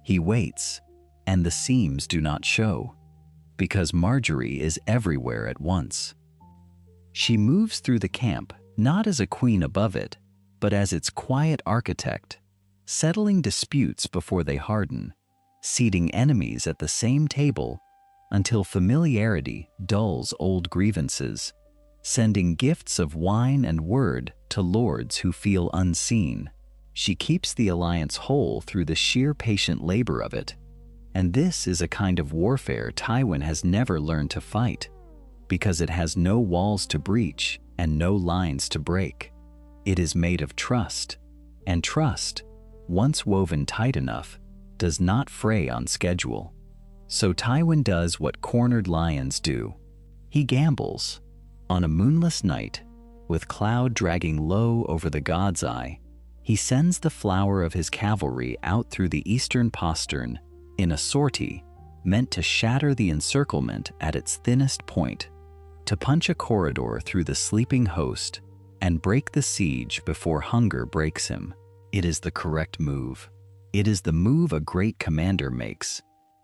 He waits, and the seams do not show, because Margaery is everywhere at once. She moves through the camp not as a queen above it, but as its quiet architect, settling disputes before they harden, seating enemies at the same table until familiarity dulls old grievances, sending gifts of wine and word to lords who feel unseen. She keeps the alliance whole through the sheer patient labor of it. And this is a kind of warfare Tywin has never learned to fight, because it has no walls to breach and no lines to break. It is made of trust, and trust, once woven tight enough, does not fray on schedule. So Tywin does what cornered lions do. He gambles. On a moonless night, with cloud dragging low over the god's eye, he sends the flower of his cavalry out through the eastern postern in a sortie meant to shatter the encirclement at its thinnest point, to punch a corridor through the sleeping host and break the siege before hunger breaks him. It is the correct move. It is the move a great commander makes.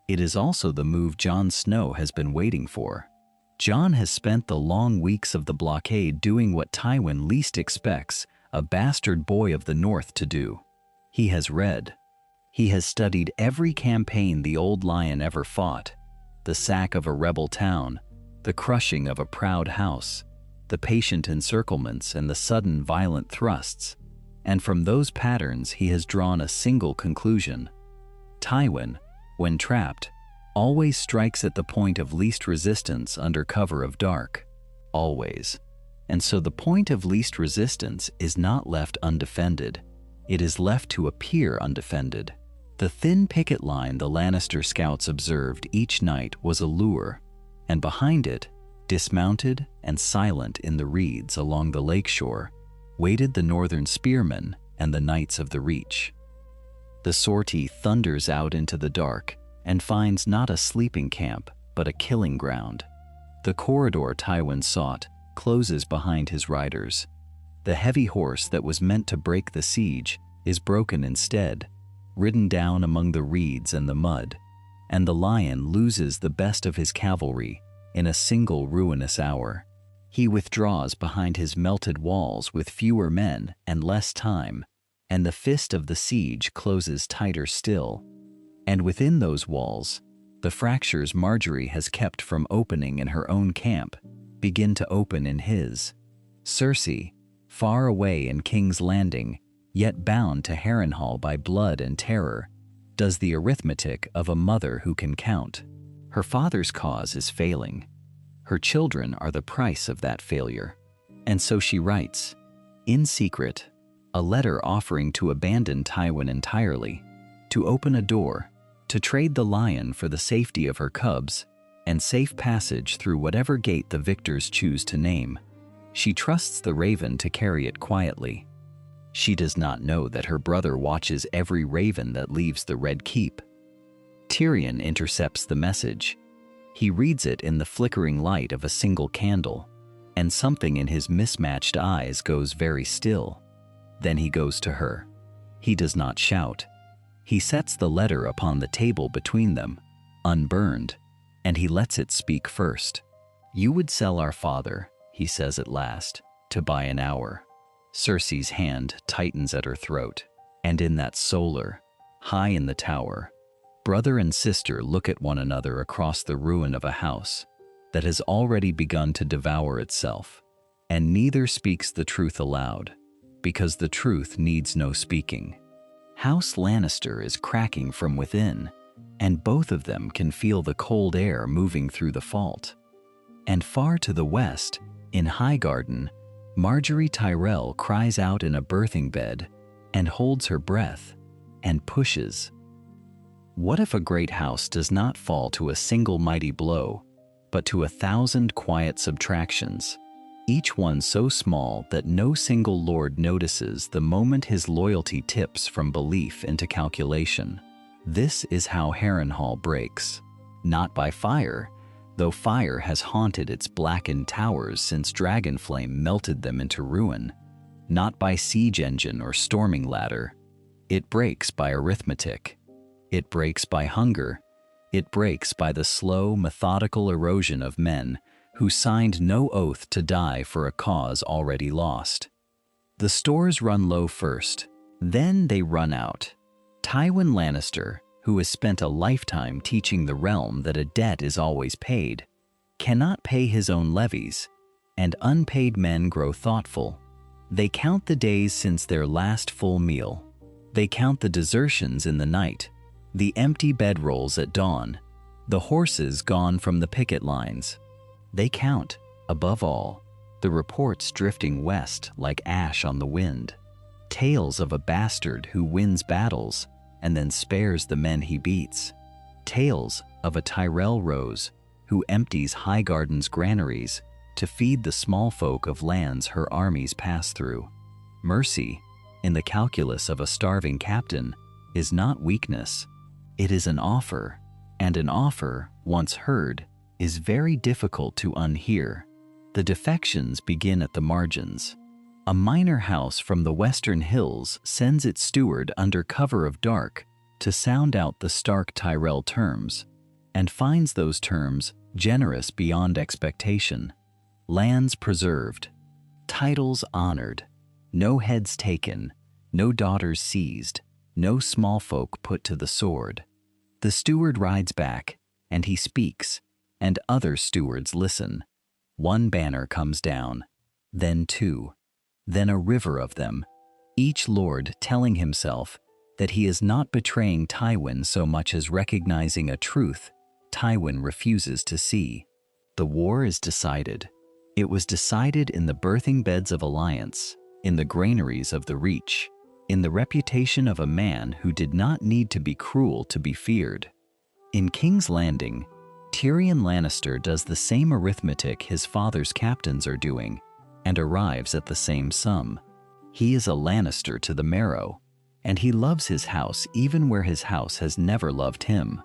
It is also the move Jon Snow has been waiting for. Jon has spent the long weeks of the blockade doing what Tywin least expects a bastard boy of the North to do. He has read. He has studied every campaign the old lion ever fought, the sack of a rebel town, the crushing of a proud house, the patient encirclements and the sudden violent thrusts, and from those patterns he has drawn a single conclusion. Tywin, when trapped, always strikes at the point of least resistance under cover of dark. Always. And so the point of least resistance is not left undefended. It is left to appear undefended. The thin picket line the Lannister scouts observed each night was a lure, and behind it, dismounted and silent in the reeds along the lakeshore, waited the northern spearmen and the knights of the Reach. The sortie thunders out into the dark and finds not a sleeping camp, but a killing ground. The corridor Tywin sought closes behind his riders. The heavy horse that was meant to break the siege is broken instead, ridden down among the reeds and the mud, and the lion loses the best of his cavalry in a single ruinous hour. He withdraws behind his melted walls with fewer men and less time, and the fist of the siege closes tighter still. And within those walls, the fractures Margaery has kept from opening in her own camp begin to open in his. Cersei, far away in King's Landing, yet bound to Harrenhal by blood and terror, does the arithmetic of a mother who can count. Her father's cause is failing. Her children are the price of that failure. And so she writes, in secret, a letter offering to abandon Tywin entirely, to open a door, to trade the lion for the safety of her cubs, and safe passage through whatever gate the victors choose to name. She trusts the raven to carry it quietly. She does not know that her brother watches every raven that leaves the Red Keep. Tyrion intercepts the message. He reads it in the flickering light of a single candle, and something in his mismatched eyes goes very still. Then he goes to her. He does not shout. He sets the letter upon the table between them, unburned, and he lets it speak first. "You would sell our father," he says at last, "to buy an hour." Cersei's hand tightens at her throat, and in that solar, high in the tower, brother and sister look at one another across the ruin of a house that has already begun to devour itself, and neither speaks the truth aloud, because the truth needs no speaking. House Lannister is cracking from within, and both of them can feel the cold air moving through the fault. And far to the west, in Highgarden, Margaery Tyrell cries out in a birthing bed and holds her breath and pushes. What if a great house does not fall to a single mighty blow, but to 1,000 quiet subtractions, each one so small that no single lord notices the moment his loyalty tips from belief into calculation? This is how Harrenhal breaks. Not by fire, though fire has haunted its blackened towers since Dragonflame melted them into ruin. Not by siege engine or storming ladder. It breaks by arithmetic. It breaks by hunger. It breaks by the slow, methodical erosion of men who signed no oath to die for a cause already lost. The stores run low first, then they run out. Tywin Lannister, who has spent a lifetime teaching the realm that a debt is always paid, cannot pay his own levies, and unpaid men grow thoughtful. They count the days since their last full meal. They count the desertions in the night, the empty bedrolls at dawn, the horses gone from the picket lines. They count, above all, the reports drifting west like ash on the wind. Tales of a bastard who wins battles and then spares the men he beats. Tales of a Tyrell rose who empties Highgarden's granaries to feed the small folk of lands her armies pass through. Mercy, in the calculus of a starving captain, is not weakness. It is an offer, and an offer, once heard, is very difficult to unhear. The defections begin at the margins. A minor house from the western hills sends its steward under cover of dark to sound out the Stark Tyrell terms, and finds those terms generous beyond expectation. Lands preserved, titles honored, no heads taken, no daughters seized, no small folk put to the sword. The steward rides back, and he speaks, and other stewards listen. One banner comes down, then two, then a river of them, each lord telling himself that he is not betraying Tywin so much as recognizing a truth Tywin refuses to see. The war is decided. It was decided in the birthing beds of alliance, in the granaries of the Reach, in the reputation of a man who did not need to be cruel to be feared. In King's Landing, Tyrion Lannister does the same arithmetic his father's captains are doing, and arrives at the same sum. He is a Lannister to the marrow, and he loves his house even where his house has never loved him.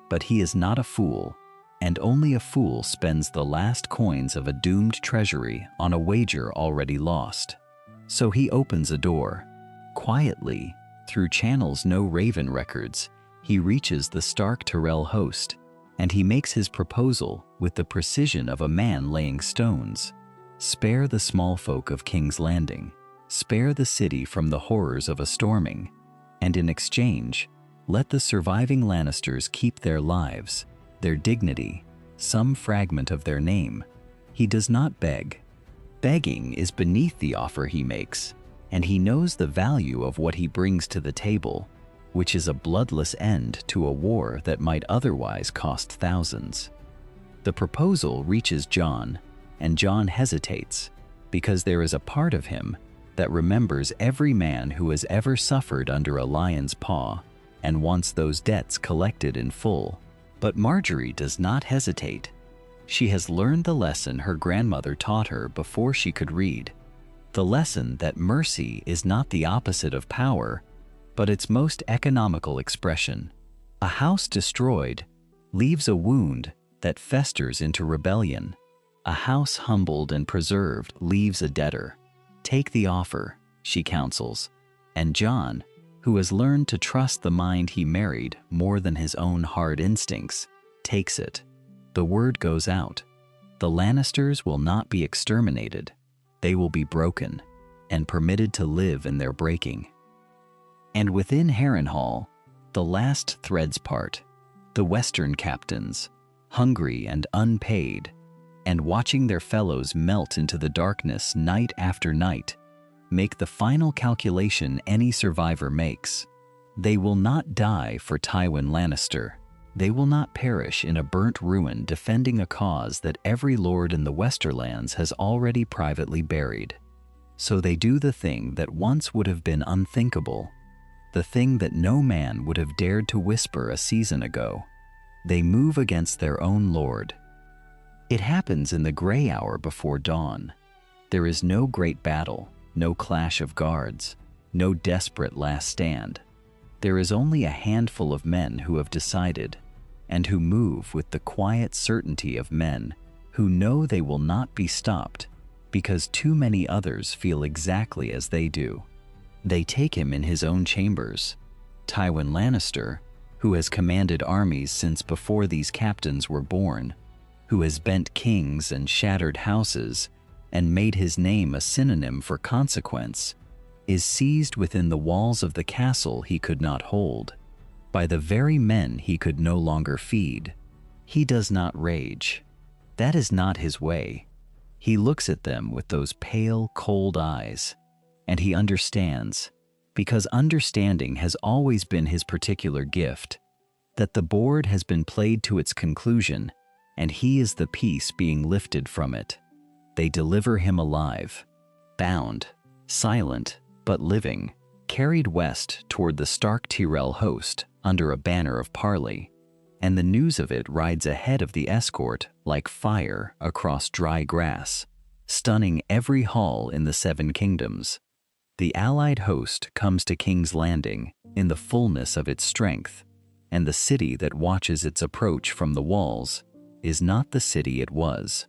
But he is not a fool, and only a fool spends the last coins of a doomed treasury on a wager already lost. So he opens a door. Quietly, through channels no raven records, he reaches the Stark Tyrell host, and he makes his proposal with the precision of a man laying stones. Spare the small folk of King's Landing. Spare the city from the horrors of a storming, and in exchange, let the surviving Lannisters keep their lives, their dignity, some fragment of their name. He does not beg. Begging is beneath the offer he makes, and he knows the value of what he brings to the table, which is a bloodless end to a war that might otherwise cost thousands. The proposal reaches Jon, and Jon hesitates, because there is a part of him that remembers every man who has ever suffered under a lion's paw and wants those debts collected in full. But Margaery does not hesitate. She has learned the lesson her grandmother taught her before she could read. The lesson that mercy is not the opposite of power, but its most economical expression. A house destroyed leaves a wound that festers into rebellion. A house humbled and preserved leaves a debtor. Take the offer, she counsels, and Jon, who has learned to trust the mind he married more than his own hard instincts, takes it. The word goes out. The Lannisters will not be exterminated. They will be broken and permitted to live in their breaking. And within Harrenhal, the last threads part. The Western captains, hungry and unpaid, and watching their fellows melt into the darkness night after night, make the final calculation any survivor makes. They will not die for Tywin Lannister. They will not perish in a burnt ruin defending a cause that every lord in the Westerlands has already privately buried. So they do the thing that once would have been unthinkable, the thing that no man would have dared to whisper a season ago. They move against their own lord. It happens in the gray hour before dawn. There is no great battle, no clash of guards, no desperate last stand. There is only a handful of men who have decided, and who move with the quiet certainty of men who know they will not be stopped because too many others feel exactly as they do. They take him in his own chambers. Tywin Lannister, who has commanded armies since before these captains were born, who has bent kings and shattered houses and made his name a synonym for consequence, is seized within the walls of the castle he could not hold, by the very men he could no longer feed. He does not rage. That is not his way. He looks at them with those pale, cold eyes, and he understands, because understanding has always been his particular gift, that the board has been played to its conclusion, and he is the piece being lifted from it. They deliver him alive, bound, silent, but living, carried west toward the Stark Tyrell host under a banner of parley, and the news of it rides ahead of the escort like fire across dry grass, stunning every hall in the Seven Kingdoms. The allied host comes to King's Landing in the fullness of its strength, and the city that watches its approach from the walls is not the city it was.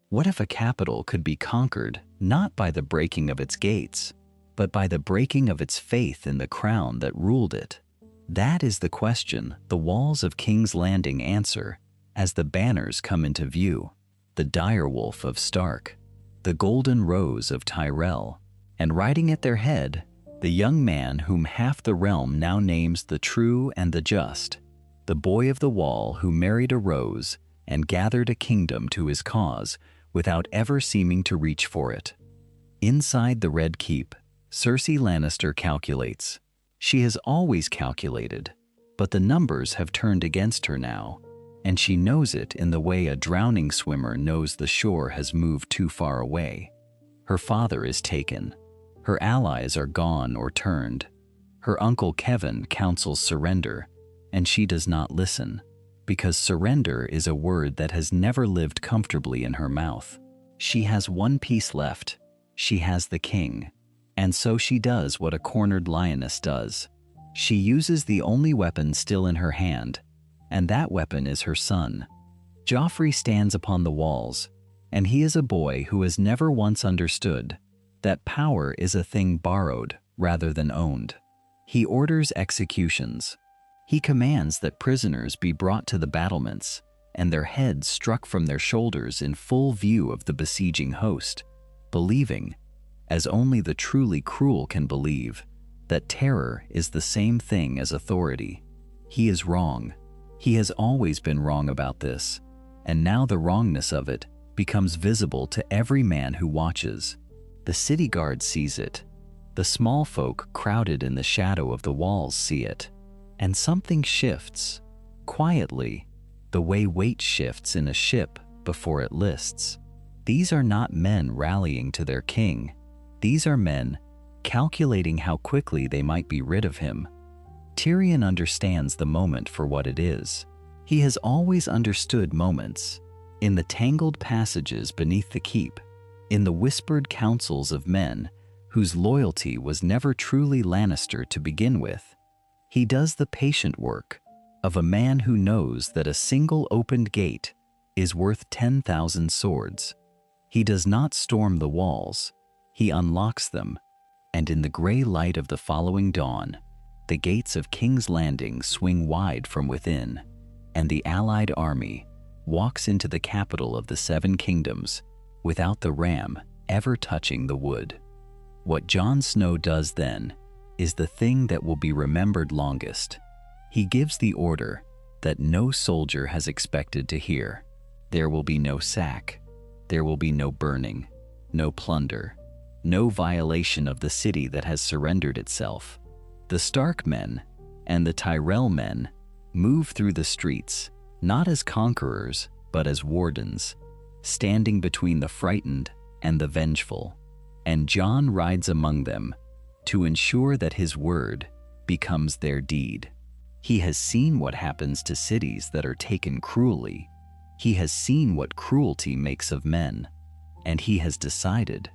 What if a capital could be conquered not by the breaking of its gates, but by the breaking of its faith in the crown that ruled it? That is the question the walls of King's Landing answer as the banners come into view, the direwolf of Stark, the golden rose of Tyrell, and riding at their head, the young man whom half the realm now names the true and the just, the boy of the wall who married a rose and gathered a kingdom to his cause without ever seeming to reach for it. Inside the Red Keep, Cersei Lannister calculates. She has always calculated, but the numbers have turned against her now, and she knows it in the way a drowning swimmer knows the shore has moved too far away. Her father is taken. Her allies are gone or turned. Her uncle Kevin counsels surrender, and she does not listen, because surrender is a word that has never lived comfortably in her mouth. She has one piece left. She has the king. And so she does what a cornered lioness does. She uses the only weapon still in her hand, and that weapon is her son. Joffrey stands upon the walls, and he is a boy who has never once understood that power is a thing borrowed rather than owned. He orders executions. He commands that prisoners be brought to the battlements and their heads struck from their shoulders in full view of the besieging host, believing, as only the truly cruel can believe, that terror is the same thing as authority. He is wrong. He has always been wrong about this, and now the wrongness of it becomes visible to every man who watches. The city guard sees it. The small folk crowded in the shadow of the walls see it. And something shifts, quietly, the way weight shifts in a ship before it lists. These are not men rallying to their king. These are men calculating how quickly they might be rid of him. Tyrion understands the moment for what it is. He has always understood moments, in the tangled passages beneath the keep, in the whispered counsels of men whose loyalty was never truly Lannister to begin with. He does the patient work of a man who knows that a single opened gate is worth 10,000 swords. He does not storm the walls, he unlocks them, and in the gray light of the following dawn, the gates of King's Landing swing wide from within, and the allied army walks into the capital of the Seven Kingdoms without the ram ever touching the wood. What Jon Snow does then is the thing that will be remembered longest. He gives the order that no soldier has expected to hear. There will be no sack. There will be no burning, no plunder, no violation of the city that has surrendered itself. The Stark men and the Tyrell men move through the streets, not as conquerors, but as wardens, standing between the frightened and the vengeful. And Jon rides among them to ensure that his word becomes their deed. He has seen what happens to cities that are taken cruelly. He has seen what cruelty makes of men, and he has decided,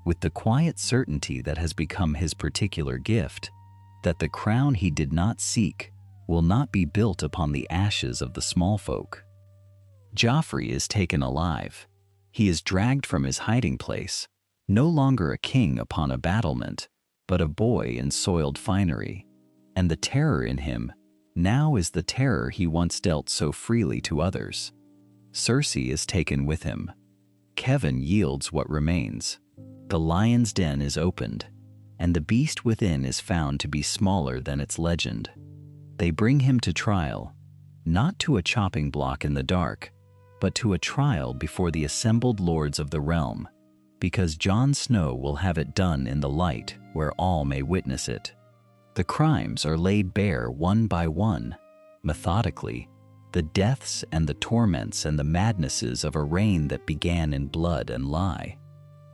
with the quiet certainty that has become his particular gift, that the crown he did not seek will not be built upon the ashes of the small folk. Joffrey is taken alive. He is dragged from his hiding place, no longer a king upon a battlement, but a boy in soiled finery, and the terror in him now is the terror he once dealt so freely to others. Cersei is taken with him. Kevin yields what remains. The lion's den is opened, and the beast within is found to be smaller than its legend. They bring him to trial, not to a chopping block in the dark, but to a trial before the assembled lords of the realm, because Jon Snow will have it done in the light where all may witness it. The crimes are laid bare one by one, methodically, the deaths and the torments and the madnesses of a reign that began in blood and lie.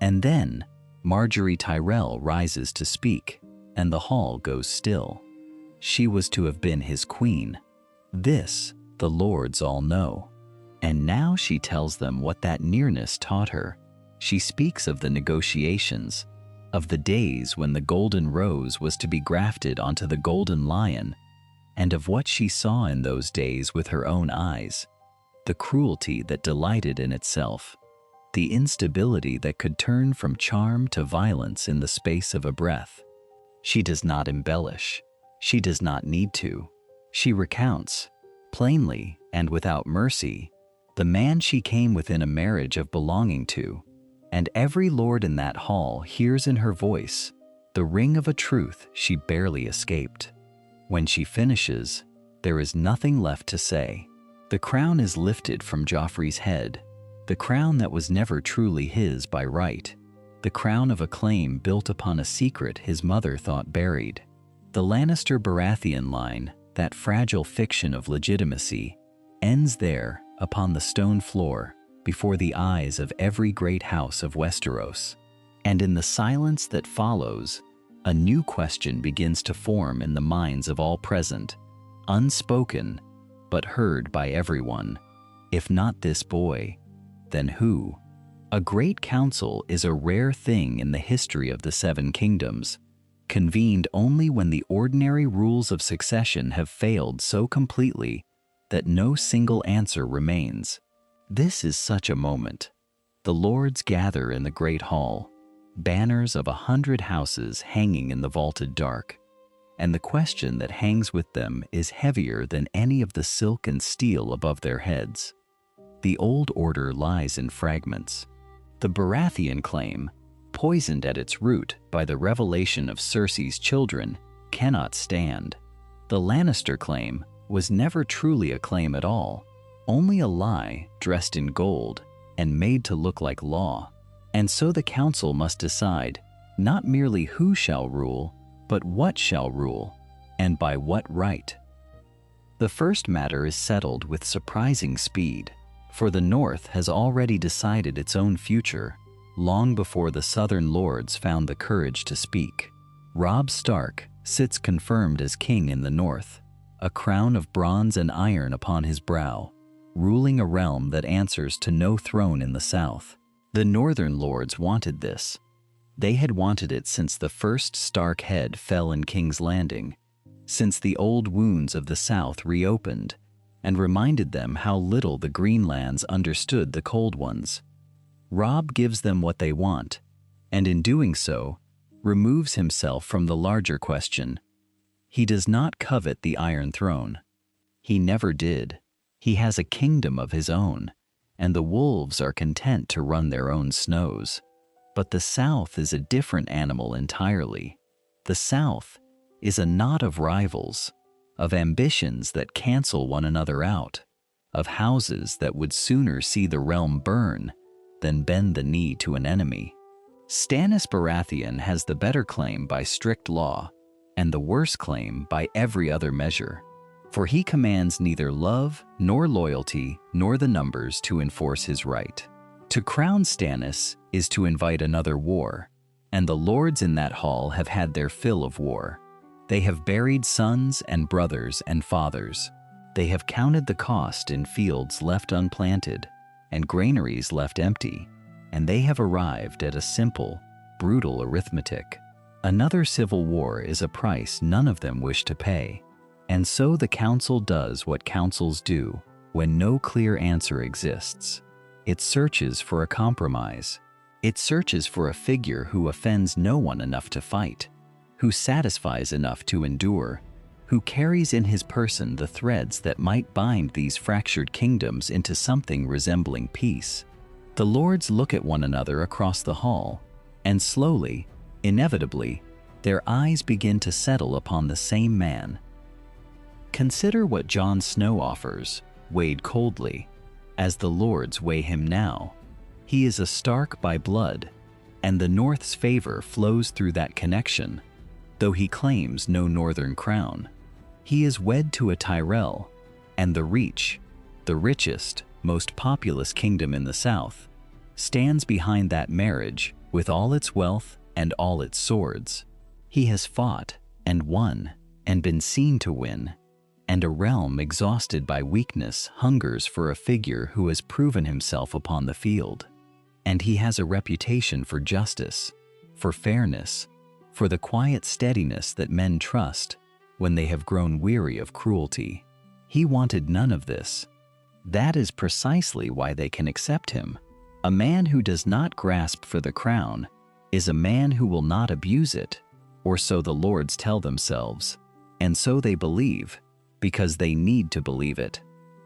And then Margaery Tyrell rises to speak, and the hall goes still. She was to have been his queen. This the lords all know. And now she tells them what that nearness taught her. She speaks of the negotiations, of the days when the golden rose was to be grafted onto the golden lion, and of what she saw in those days with her own eyes, the cruelty that delighted in itself, the instability that could turn from charm to violence in the space of a breath. She does not embellish. She does not need to. She recounts, plainly and without mercy, the man she came within a marriage of belonging to, and every lord in that hall hears in her voice the ring of a truth she barely escaped. When she finishes, there is nothing left to say. The crown is lifted from Joffrey's head, the crown that was never truly his by right, the crown of a claim built upon a secret his mother thought buried. The Lannister Baratheon line, that fragile fiction of legitimacy, ends there upon the stone floor before the eyes of every great house of Westeros. And in the silence that follows, a new question begins to form in the minds of all present, unspoken, but heard by everyone. If not this boy, then who? A great council is a rare thing in the history of the Seven Kingdoms, convened only when the ordinary rules of succession have failed so completely that no single answer remains. This is such a moment. The lords gather in the great hall, banners of 100 houses hanging in the vaulted dark, and the question that hangs with them is heavier than any of the silk and steel above their heads. The old order lies in fragments. The Baratheon claim, poisoned at its root by the revelation of Cersei's children, cannot stand. The Lannister claim was never truly a claim at all, only a lie dressed in gold and made to look like law. And so the council must decide not merely who shall rule, but what shall rule, and by what right. The first matter is settled with surprising speed, for the North has already decided its own future, long before the Southern lords found the courage to speak. Robb Stark sits confirmed as king in the North, a crown of bronze and iron upon his brow, ruling a realm that answers to no throne in the South. The Northern lords wanted this. They had wanted it since the first Stark head fell in King's Landing, since the old wounds of the South reopened and reminded them how little the Greenlands understood the cold ones. Robb gives them what they want, and in doing so, removes himself from the larger question. He does not covet the Iron Throne. He never did. He has a kingdom of his own, and the wolves are content to run their own snows. But the South is a different animal entirely. The South is a knot of rivals, of ambitions that cancel one another out, of houses that would sooner see the realm burn than bend the knee to an enemy. Stannis Baratheon has the better claim by strict law, and the worse claim by every other measure, for he commands neither love nor loyalty nor the numbers to enforce his right. To crown Stannis is to invite another war, and the lords in that hall have had their fill of war. They have buried sons and brothers and fathers. They have counted the cost in fields left unplanted and granaries left empty, and they have arrived at a simple, brutal arithmetic. Another civil war is a price none of them wish to pay, and so the council does what councils do when no clear answer exists. It searches for a compromise. It searches for a figure who offends no one enough to fight, who satisfies enough to endure, who carries in his person the threads that might bind these fractured kingdoms into something resembling peace. The lords look at one another across the hall, and slowly, inevitably, their eyes begin to settle upon the same man. Consider what Jon Snow offers, weighed coldly, as the lords weigh him now. He is a Stark by blood, and the North's favor flows through that connection, though he claims no northern crown. He is wed to a Tyrell, and the Reach, the richest, most populous kingdom in the South, stands behind that marriage with all its wealth and all its swords. He has fought and won and been seen to win, and a realm exhausted by weakness hungers for a figure who has proven himself upon the field. And he has a reputation for justice, for fairness, for the quiet steadiness that men trust when they have grown weary of cruelty. He wanted none of this. That is precisely why they can accept him. A man who does not grasp for the crown is a man who will not abuse it, or so the lords tell themselves, and so they believe, because they need to believe it.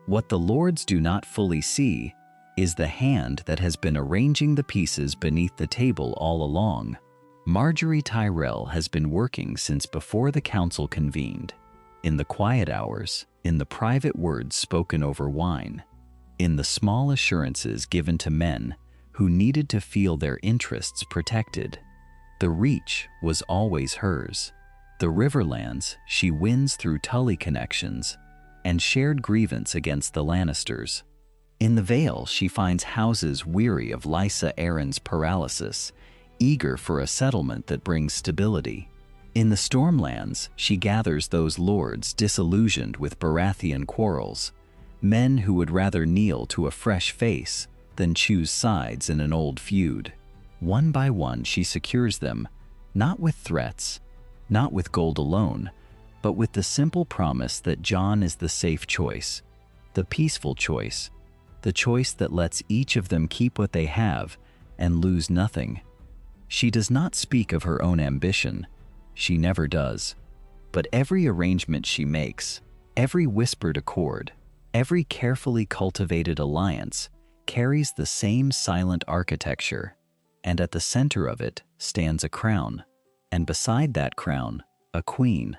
What the lords do not fully see is the hand that has been arranging the pieces beneath the table all along. Margaery Tyrell has been working since before the council convened, in the quiet hours, in the private words spoken over wine, in the small assurances given to men who needed to feel their interests protected. The Reach was always hers. The Riverlands she wins through Tully connections and shared grievance against the Lannisters. In the Vale she finds houses weary of Lysa Arryn's paralysis, eager for a settlement that brings stability. In the Stormlands she gathers those lords disillusioned with Baratheon quarrels, men who would rather kneel to a fresh face than choose sides in an old feud. One by one she secures them, not with threats, not with gold alone, but with the simple promise that Jon is the safe choice, the peaceful choice, the choice that lets each of them keep what they have and lose nothing. She does not speak of her own ambition. She never does. But every arrangement she makes, every whispered accord, every carefully cultivated alliance carries the same silent architecture, and at the center of it stands a crown, and beside that crown, a queen.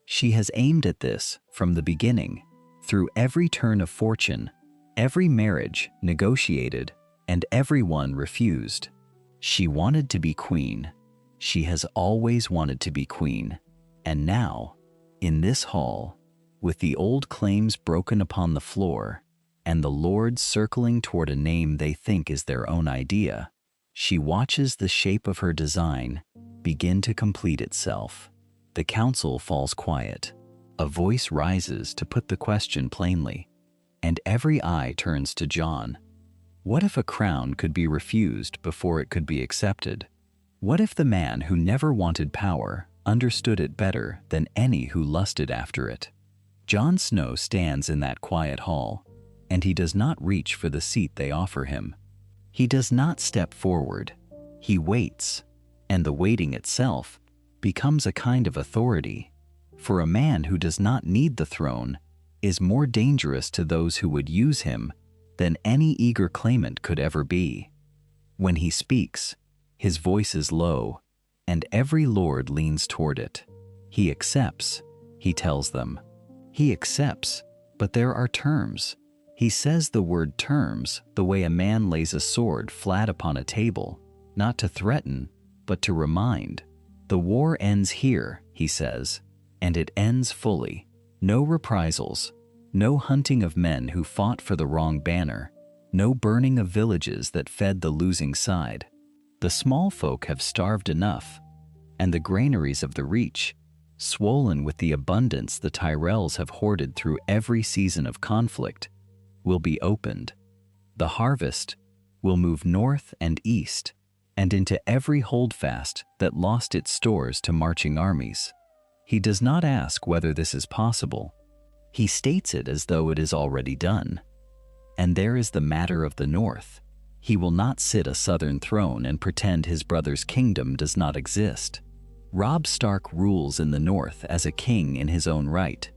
She has aimed at this from the beginning, through every turn of fortune, every marriage negotiated, and every one refused. She wanted to be queen. She has always wanted to be queen. And now, in this hall, with the old claims broken upon the floor, and the lords circling toward a name they think is their own idea, she watches the shape of her design begin to complete itself. The council falls quiet. A voice rises to put the question plainly, and every eye turns to Jon. What if a crown could be refused before it could be accepted? What if the man who never wanted power understood it better than any who lusted after it? Jon Snow stands in that quiet hall, and he does not reach for the seat they offer him. He does not step forward. He waits, and the waiting itself becomes a kind of authority. For a man who does not need the throne, is more dangerous to those who would use him than any eager claimant could ever be. When he speaks, his voice is low, and every lord leans toward it. He accepts, he tells them. He accepts, but there are terms. He says the word terms the way a man lays a sword flat upon a table, not to threaten, but to remind. The war ends here, he says, and it ends fully. No reprisals, no hunting of men who fought for the wrong banner, no burning of villages that fed the losing side. The small folk have starved enough, and the granaries of the Reach, swollen with the abundance the Tyrells have hoarded through every season of conflict, will be opened. The harvest will move north and east and into every holdfast that lost its stores to marching armies. He does not ask whether this is possible. He states it as though it is already done. And there is the matter of the north. He will not sit a southern throne and pretend his brother's kingdom does not exist. Robb Stark rules in the north as a king in his own right,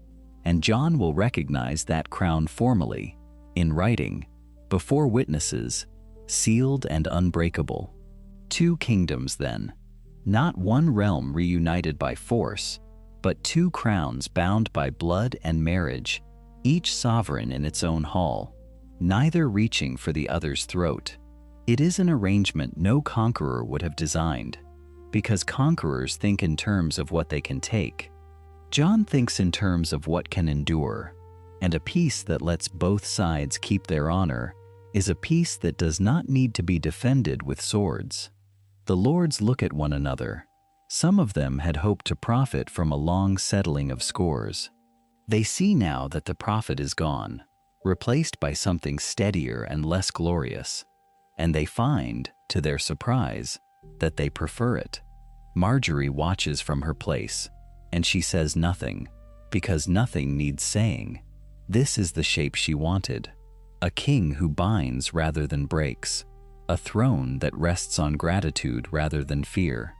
and Jon will recognize that crown formally, in writing, before witnesses, sealed and unbreakable. 2 kingdoms then, not one realm reunited by force, but 2 crowns bound by blood and marriage, each sovereign in its own hall, neither reaching for the other's throat. It is an arrangement no conqueror would have designed, because conquerors think in terms of what they can take. Jon thinks in terms of what can endure, and a peace that lets both sides keep their honor is a peace that does not need to be defended with swords. The lords look at one another. Some of them had hoped to profit from a long settling of scores. They see now that the profit is gone, replaced by something steadier and less glorious, and they find, to their surprise, that they prefer it. Margaery watches from her place, and she says nothing, because nothing needs saying. This is the shape she wanted. A king who binds rather than breaks. A throne that rests on gratitude rather than fear.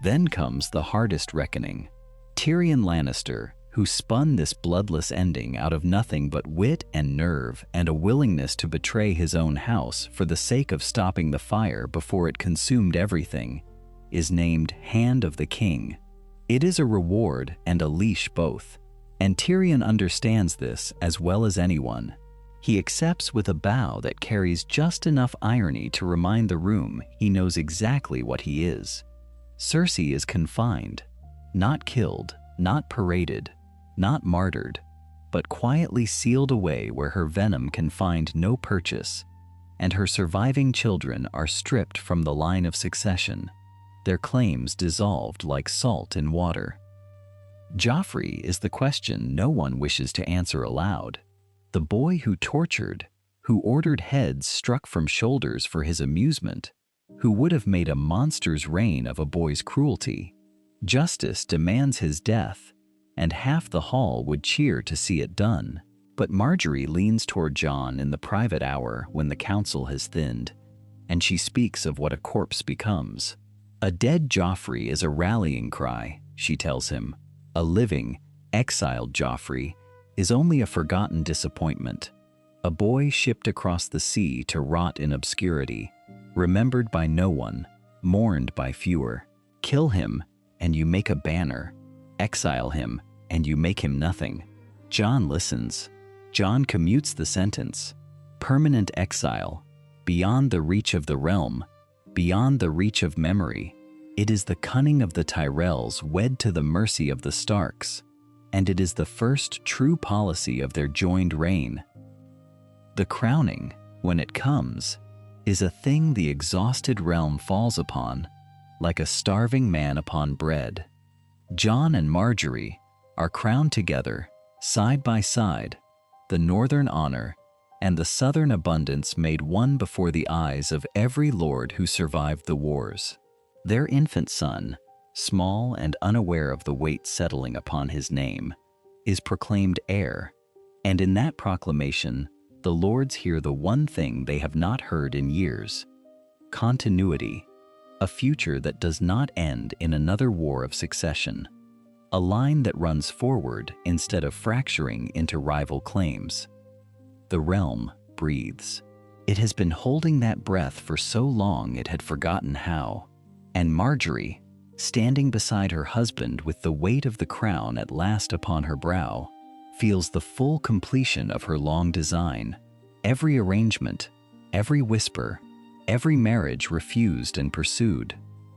Then comes the hardest reckoning. Tyrion Lannister, who spun this bloodless ending out of nothing but wit and nerve and a willingness to betray his own house for the sake of stopping the fire before it consumed everything, is named Hand of the King. It is a reward and a leash both, and Tyrion understands this as well as anyone. He accepts with a bow that carries just enough irony to remind the room he knows exactly what he is. Cersei is confined, not killed, not paraded, not martyred, but quietly sealed away where her venom can find no purchase, and her surviving children are stripped from the line of succession, their claims dissolved like salt in water. Joffrey is the question no one wishes to answer aloud. The boy who tortured, who ordered heads struck from shoulders for his amusement, who would have made a monster's reign of a boy's cruelty. Justice demands his death, and half the hall would cheer to see it done. But Margaery leans toward Jon in the private hour when the council has thinned, and she speaks of what a corpse becomes. A dead Joffrey is a rallying cry, she tells him. A living, exiled Joffrey is only a forgotten disappointment. A boy shipped across the sea to rot in obscurity, remembered by no one, mourned by fewer. Kill him, and you make a banner. Exile him, and you make him nothing. Jon listens. Jon commutes the sentence. Permanent exile, beyond the reach of the realm, beyond the reach of memory. It is the cunning of the Tyrells wed to the mercy of the Starks, and it is the first true policy of their joined reign. The crowning, when it comes, is a thing the exhausted realm falls upon, like a starving man upon bread. Jon and Margaery are crowned together, side by side, the northern honor and the southern abundance made one before the eyes of every lord who survived the wars. Their infant son, small and unaware of the weight settling upon his name, is proclaimed heir, and in that proclamation, the lords hear the one thing they have not heard in years: continuity, a future that does not end in another war of succession. a line that runs forward instead of fracturing into rival claims. The realm breathes. It has been holding that breath for so long it had forgotten how. And Margaery, standing beside her husband with the weight of the crown at last upon her brow, feels the full completion of her long design. Every arrangement, every whisper, every marriage refused and pursued,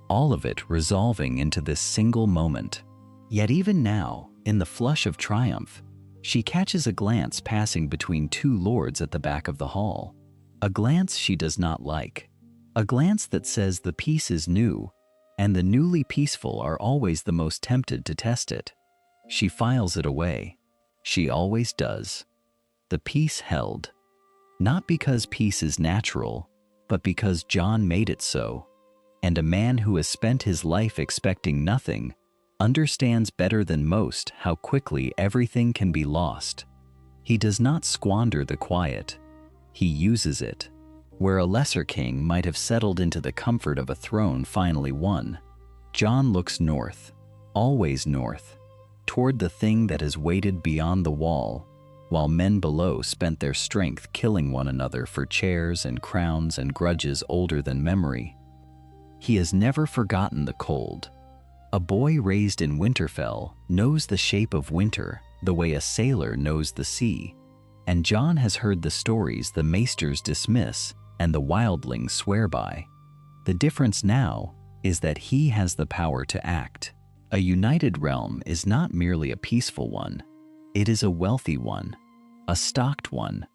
all of it resolving into this single moment. Yet even now, in the flush of triumph, she catches a glance passing between two lords at the back of the hall. A glance she does not like. A glance that says the peace is new, and the newly peaceful are always the most tempted to test it. She files it away. She always does. The peace held. Not because peace is natural, but because Jon made it so. And a man who has spent his life expecting nothing understands better than most how quickly everything can be lost. He does not squander the quiet. He uses it. Where a lesser king might have settled into the comfort of a throne finally won, Jon looks north, always north, toward the thing that has waited beyond the wall, while men below spent their strength killing one another for chairs and crowns and grudges older than memory. He has never forgotten the cold. A boy raised in Winterfell knows the shape of winter the way a sailor knows the sea, and Jon has heard the stories the maesters dismiss and the wildlings swear by. The difference now is that he has the power to act. A united realm is not merely a peaceful one. It is a wealthy one, a stocked one,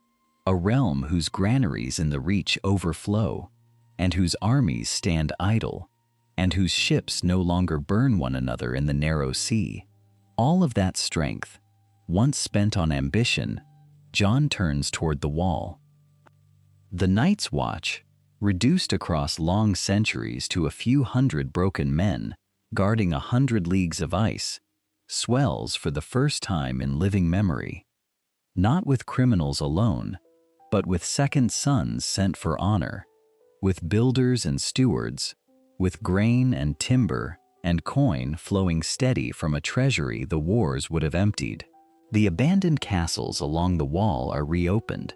a realm whose granaries in the Reach overflow, and whose armies stand idle, and whose ships no longer burn one another in the narrow sea. All of that strength, once spent on ambition, Jon turns toward the wall. The Night's Watch, reduced across long centuries to a few hundred broken men guarding 100 leagues of ice, swells for the first time in living memory. Not with criminals alone, but with second sons sent for honor, with builders and stewards, with grain and timber and coin flowing steady from a treasury the wars would have emptied. The abandoned castles along the wall are reopened,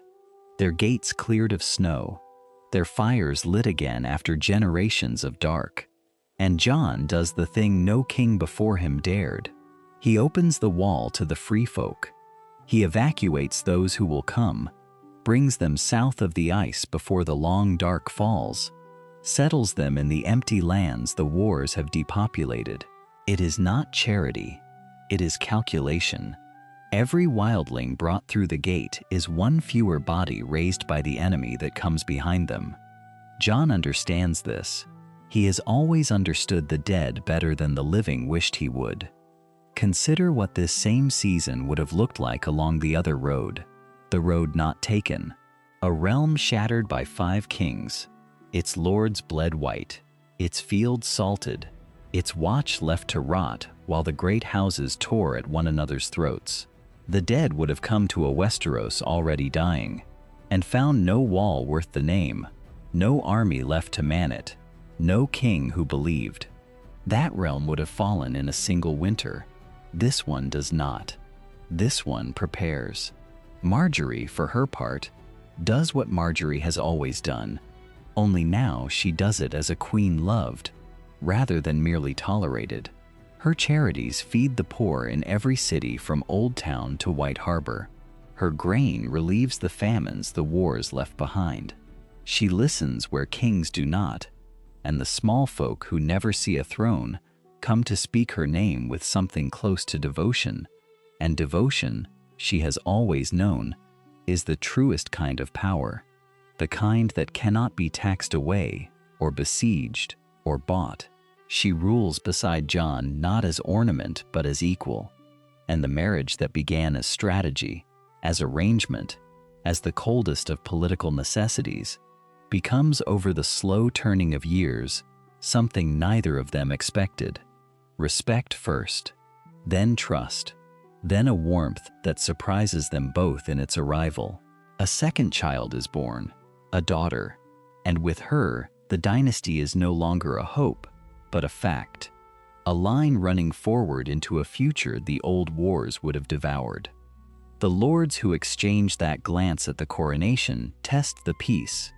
their gates cleared of snow, their fires lit again after generations of dark. And Jon does the thing no king before him dared. He opens the wall to the free folk. He evacuates those who will come, brings them south of the ice before the long dark falls, settles them in the empty lands the wars have depopulated. It is not charity, it is calculation. Every wildling brought through the gate is one fewer body raised by the enemy that comes behind them. Jon understands this. He has always understood the dead better than the living wished he would. Consider what this same season would have looked like along the other road, the road not taken, a realm shattered by 5 kings, its lords bled white, its fields salted, its watch left to rot while the great houses tore at one another's throats. The dead would have come to a Westeros already dying, and found no wall worth the name, no army left to man it, no king who believed. That realm would have fallen in a single winter. This one does not. This one prepares. Margaery, for her part, does what Margaery has always done, only now she does it as a queen loved, rather than merely tolerated. Her charities feed the poor in every city from Old Town to White Harbor. Her grain relieves the famines the wars left behind. She listens where kings do not, and the small folk who never see a throne come to speak her name with something close to devotion. And devotion, she has always known, is the truest kind of power, the kind that cannot be taxed away or besieged or bought. She rules beside Jon not as ornament but as equal, and the marriage that began as strategy, as arrangement, as the coldest of political necessities, becomes over the slow turning of years something neither of them expected. Respect first, then trust, then a warmth that surprises them both in its arrival. A second child is born, a daughter, and with her the dynasty is no longer a hope, but a fact. a line running forward into a future the old wars would have devoured. The lords who exchange that glance at the coronation test the peace,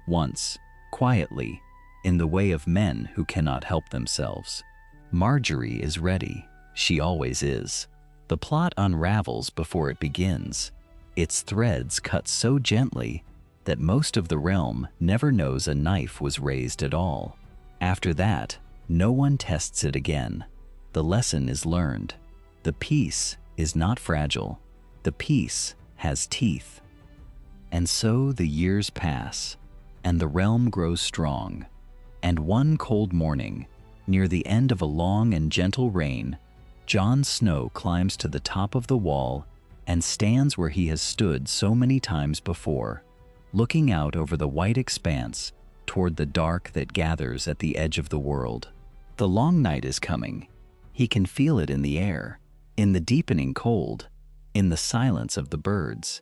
once, quietly, in the way of men who cannot help themselves. Margaery is ready. She always is. The plot unravels before it begins. Its threads cut so gently that most of the realm never knows a knife was raised at all. After that, no one tests it again. The lesson is learned. The peace is not fragile. The peace has teeth. And so the years pass, and the realm grows strong. And one cold morning, near the end of a long and gentle reign, Jon Snow climbs to the top of the wall and stands where he has stood so many times before, looking out over the white expanse toward the dark that gathers at the edge of the world. The long night is coming. He can feel it in the air, in the deepening cold, in the silence of the birds.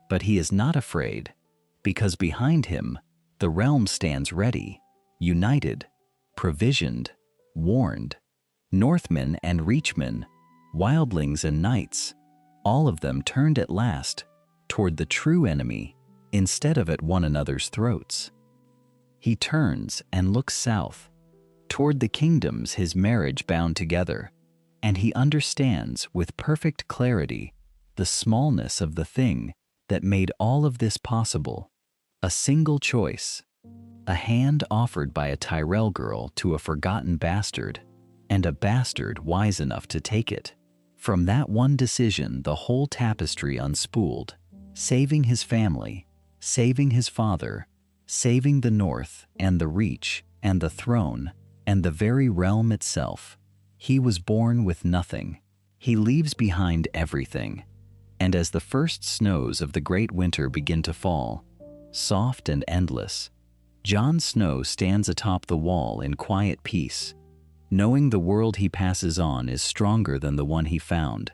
But he is not afraid, because behind him, the realm stands ready, united, provisioned, warned. Northmen and Reachmen, wildlings and knights, all of them turned at last toward the true enemy instead of at one another's throats. He turns and looks south, toward the kingdoms his marriage bound together, and he understands with perfect clarity the smallness of the thing that made all of this possible. A single choice, a hand offered by a Tyrell girl to a forgotten bastard, and a bastard wise enough to take it. From that one decision, the whole tapestry unspooled, saving his family, saving his father, saving the North and the Reach and the throne and the very realm itself. He was born with nothing. He leaves behind everything. And as the first snows of the great winter begin to fall, soft and endless, Jon Snow stands atop the wall in quiet peace, knowing the world he passes on is stronger than the one he found.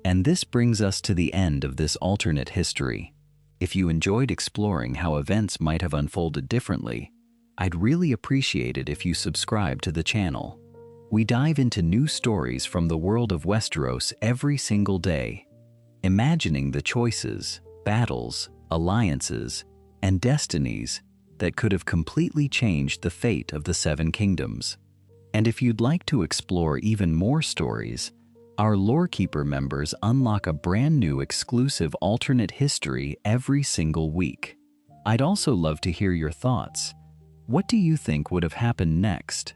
And this brings us to the end of this alternate history. If you enjoyed exploring how events might have unfolded differently, I'd really appreciate it if you subscribe to the channel. We dive into new stories from the world of Westeros every single day, imagining the choices, battles, alliances, and destinies that could have completely changed the fate of the Seven Kingdoms. And if you'd like to explore even more stories, our Lorekeeper members unlock a brand new exclusive alternate history every single week. I'd also love to hear your thoughts. What do you think would have happened next?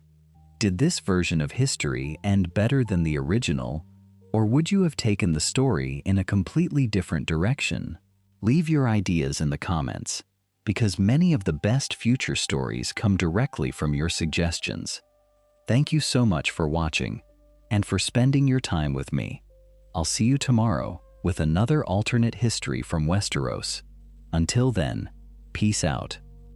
Did this version of history end better than the original, or would you have taken the story in a completely different direction? Leave your ideas in the comments, because many of the best future stories come directly from your suggestions. Thank you so much for watching and for spending your time with me. I'll see you tomorrow with another alternate history from Westeros. Until then, peace out.